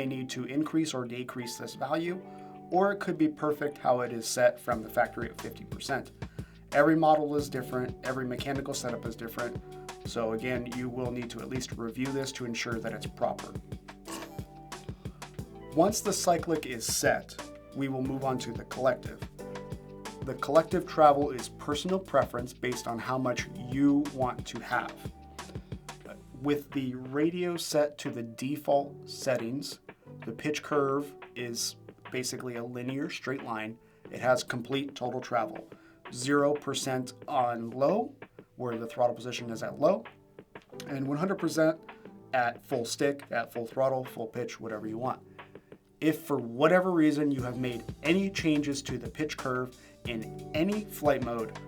need to increase or decrease this value, or it could be perfect how it is set from the factory at 50%. Every model is different, every mechanical setup is different, so again, you will need to at least review this to ensure that it's proper. Once the cyclic is set, we will move on to the collective. The collective travel is personal preference based on how much you want to have. With the radio set to the default settings, the pitch curve is basically a linear straight line. It has complete total travel. 0% on low, where the throttle position is at low, and 100% at full stick, at full throttle, full pitch, whatever you want. If for whatever reason you have made any changes to the pitch curve in any flight mode,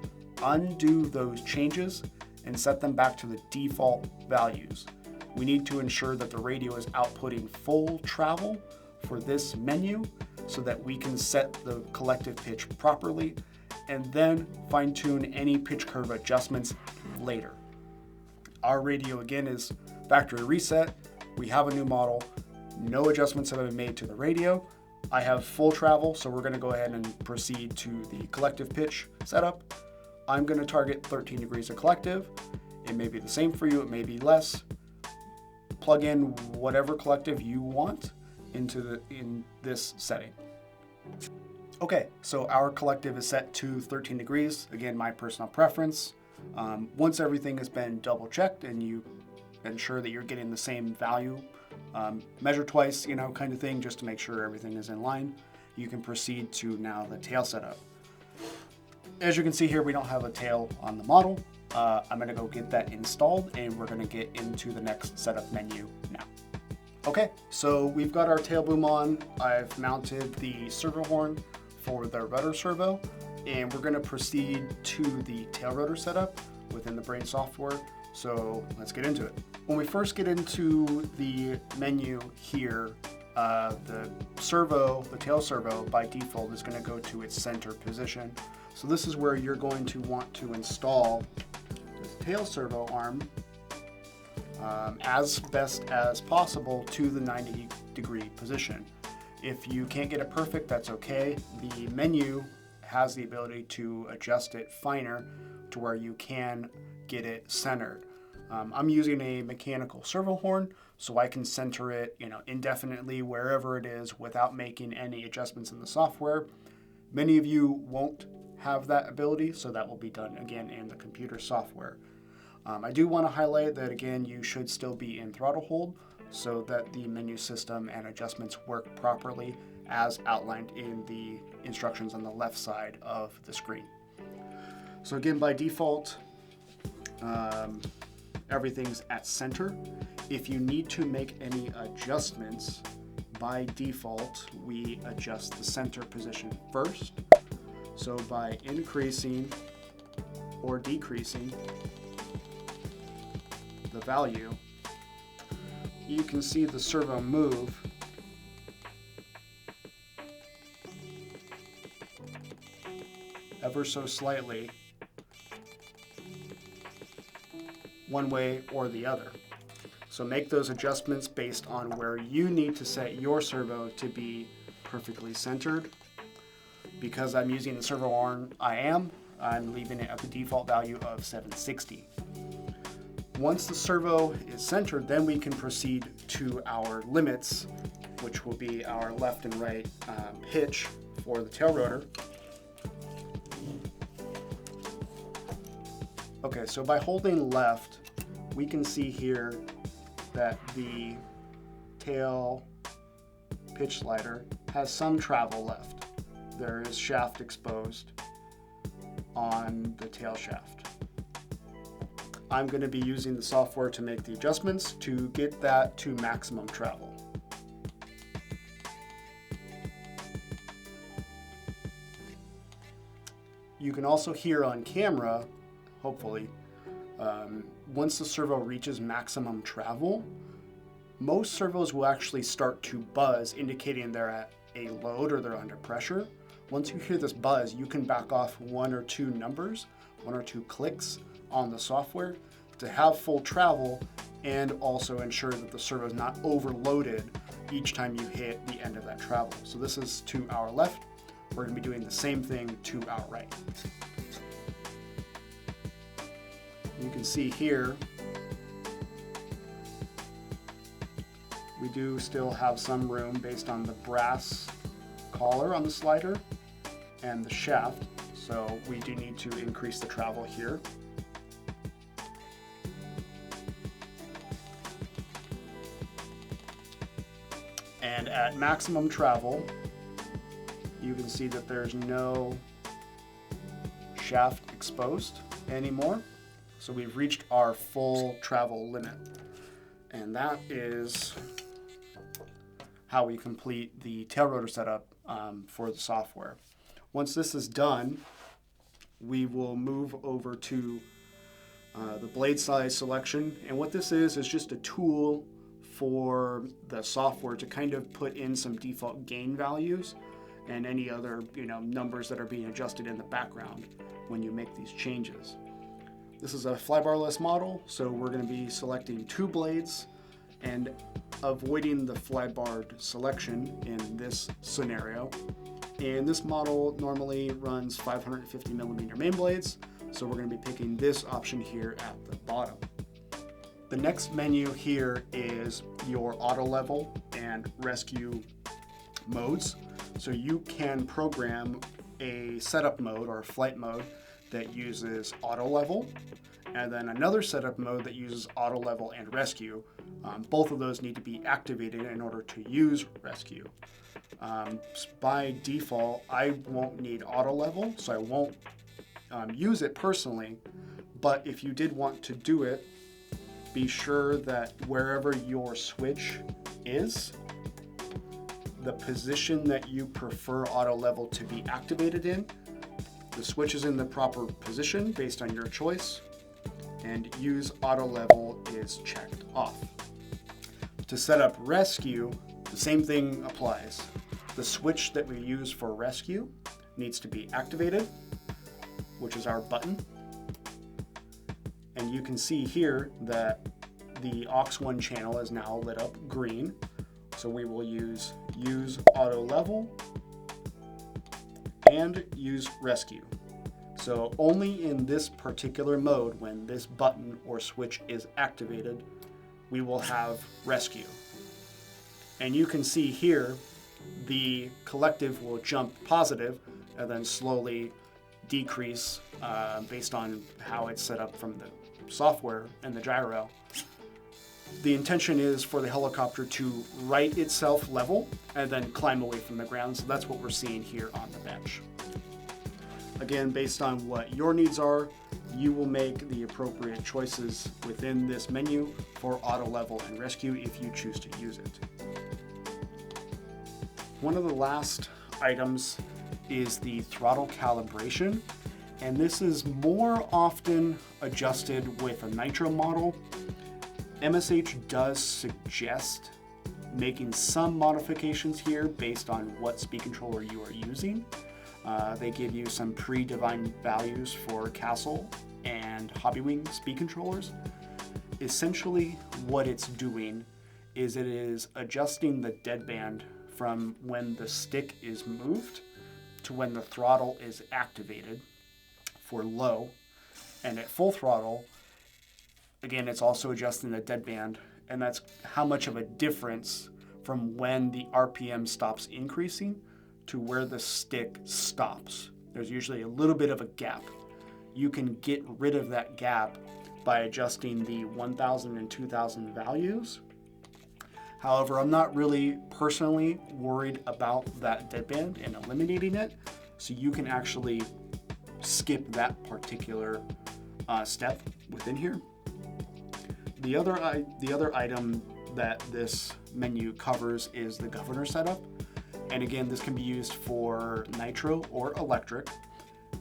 undo those changes and set them back to the default values. We need to ensure that the radio is outputting full travel for this menu so that we can set the collective pitch properly and then fine-tune any pitch curve adjustments later. Our radio again is factory reset. We have a new model. No adjustments have been made to the radio. I have full travel, so we're going to go ahead and proceed to the collective pitch setup. I'm going to target 13 degrees of collective. It may be the same for you, it may be less. Plug in whatever collective you want in this setting. Okay, so our collective is set to 13 degrees. Again, my personal preference. Once everything has been double checked and you ensure that you're getting the same value, measure twice, kind of thing, just to make sure everything is in line, you can proceed to now the tail setup. As you can see here, we don't have a tail on the model. I'm gonna go get that installed and we're gonna get into the next setup menu now. Okay, so we've got our tail boom on. I've mounted the servo horn for the rudder servo, and we're gonna proceed to the tail rotor setup within the Brain software. So let's get into it. When we first get into the menu here, the tail servo by default is gonna go to its center position. So this is where you're going to want to install the tail servo arm as best as possible to the 90-degree position. If you can't get it perfect, that's okay. The menu has the ability to adjust it finer to where you can get it centered. I'm using a mechanical servo horn, so I can center it, indefinitely wherever it is without making any adjustments in the software. Many of you won't have that ability, so that will be done again in the computer software. I do want to highlight that again, you should still be in throttle hold so that the menu system and adjustments work properly as outlined in the instructions on the left side of the screen. So again, by default, everything's at center. If you need to make any adjustments, by default, we adjust the center position first. So by increasing or decreasing the value, you can see the servo move ever so slightly one way or the other. So make those adjustments based on where you need to set your servo to be perfectly centered. Because I'm using the servo horn, I'm leaving it at the default value of 760. Once the servo is centered, then we can proceed to our limits, which will be our left and right pitch for the tail rotor. Okay, so by holding left, we can see here that the tail pitch slider has some travel left. There is shaft exposed on the tail shaft. I'm going to be using the software to make the adjustments to get that to maximum travel. You can also hear on camera, hopefully, once the servo reaches maximum travel, most servos will actually start to buzz, indicating they're at a load or they're under pressure. Once you hear this buzz, you can back off 1 or 2 numbers, 1 or 2 clicks on the software to have full travel and also ensure that the servo is not overloaded each time you hit the end of that travel. So this is to our left. We're going to be doing the same thing to our right. You can see here, we do still have some room based on the brass collar on the slider and the shaft, so we do need to increase the travel here. And at maximum travel, you can see that there's no shaft exposed anymore. So we've reached our full travel limit. And that is how we complete the tail rotor setup for the software. Once this is done, we will move over to the blade size selection. And what this is just a tool for the software to kind of put in some default gain values and any other numbers that are being adjusted in the background when you make these changes. This is a flybarless model, so we're going to be selecting 2 blades and avoiding the flybarred selection in this scenario. And this model normally runs 550mm main blades, so we're going to be picking this option here at the bottom. The next menu here is your auto level and rescue modes. So you can program a setup mode or a flight mode that uses auto level, and then another setup mode that uses auto level and rescue. Both of those need to be activated in order to use rescue. By default, I won't need auto level, so I won't use it personally, but if you did want to do it, be sure that wherever your switch is, the position that you prefer auto level to be activated in, the switch is in the proper position based on your choice, and use auto level is checked off. To set up rescue, the same thing applies. The switch that we use for rescue needs to be activated, which is our button. And you can see here that the aux1 channel is now lit up green. So we will use auto level and use rescue. So only in this particular mode, when this button or switch is activated, we will have rescue. And you can see here, the collective will jump positive and then slowly decrease based on how it's set up from the software and the gyro. The intention is for the helicopter to right itself level and then climb away from the ground, so that's what we're seeing here on the bench. Again, based on what your needs are, you will make the appropriate choices within this menu for auto level and rescue if you choose to use it. One of the last items is the throttle calibration, and this is more often adjusted with a nitro model. MSH does suggest making some modifications here based on what speed controller you are using. They give you some predefined values for Castle and Hobbywing speed controllers. Essentially what it's doing is it is adjusting the deadband from when the stick is moved to when the throttle is activated for low, and at full throttle, again, it's also adjusting the deadband, and that's how much of a difference from when the RPM stops increasing to where the stick stops. There's usually a little bit of a gap. you can get rid of that gap by adjusting the 1000 and 2000 values. However, I'm not really personally worried about that dead band and eliminating it, so you can actually skip that particular step within here. The other item that this menu covers is the governor setup. And again, this can be used for nitro or electric.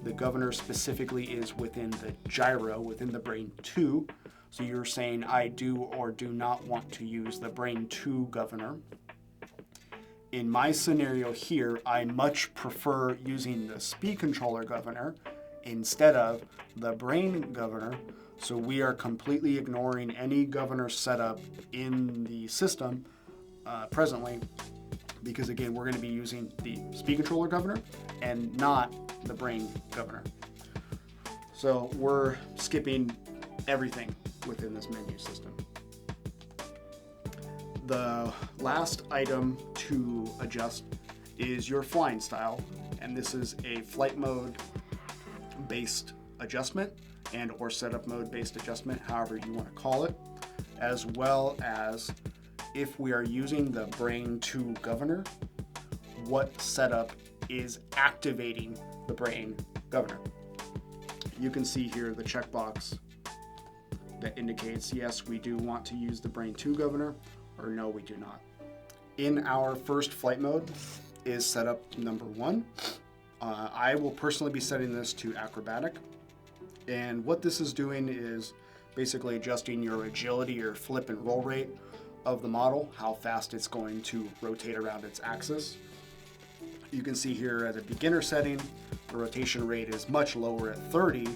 The governor specifically is within the gyro, within the Brain2. So you're saying I do or do not want to use the Brain2 governor. In my scenario here, I much prefer using the speed controller governor instead of the brain governor. So we are completely ignoring any governor setup in the system presently, because again, we're going to be using the speed controller governor and not the brain governor. So we're skipping everything within this menu system. The last item to adjust is your flying style, and this is a flight mode based adjustment and or setup mode based adjustment, however you want to call it, as well as if we are using the Brain2 governor, what setup is activating the brain governor. You can see here the checkbox that indicates yes, we do want to use the Brain2 governor, or no, we do not. In our first flight mode is setup number 1. I will personally be setting this to acrobatic, and what this is doing is basically adjusting your agility or flip and roll rate of the model, how fast it's going to rotate around its axis. You can see here at a beginner setting, the rotation rate is much lower at 30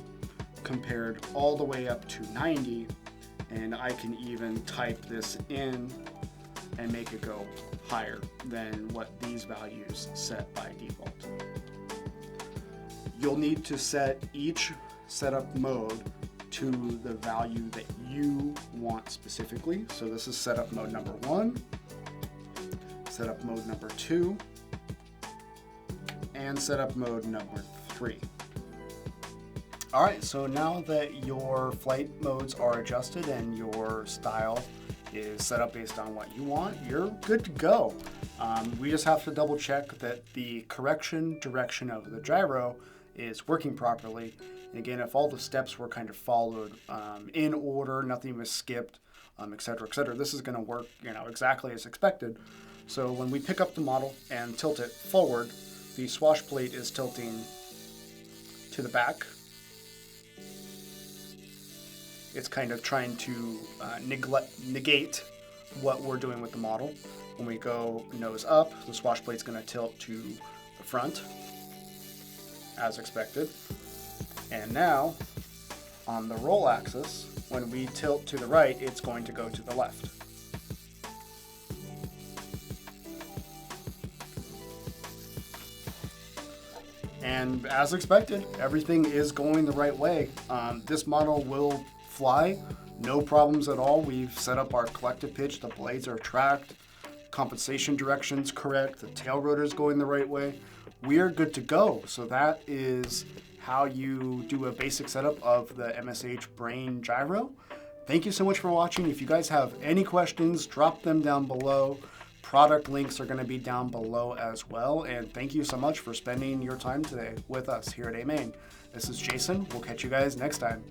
compared all the way up to 90, and I can even type this in and make it go higher than what these values set by default. You'll need to set each setup mode to the value that you want specifically. So this is setup mode number 1, setup mode number 2, and setup mode number 3. All right, so now that your flight modes are adjusted and your style is set up based on what you want, you're good to go. We just have to double check that the correction direction of the gyro is working properly. And again, if all the steps were kind of followed in order, nothing was skipped, et cetera, this is going to work, exactly as expected. So when we pick up the model and tilt it forward, the swash plate is tilting to the back. It's kind of trying to negate what we're doing with the model. When we go nose up, the swash plate's going to tilt to the front, as expected. And now, on the roll axis, when we tilt to the right, it's going to go to the left. And as expected, everything is going the right way. This model will fly, no problems at all. We've set up our collective pitch, the blades are tracked, compensation direction's correct, the tail rotor's going the right way. We are good to go. So that is how you do a basic setup of the MSH Brain Gyro. Thank you so much for watching. If you guys have any questions, drop them down below. Product links are going to be down below as well. And thank you so much for spending your time today with us here at AMain. This is Jason. We'll catch you guys next time.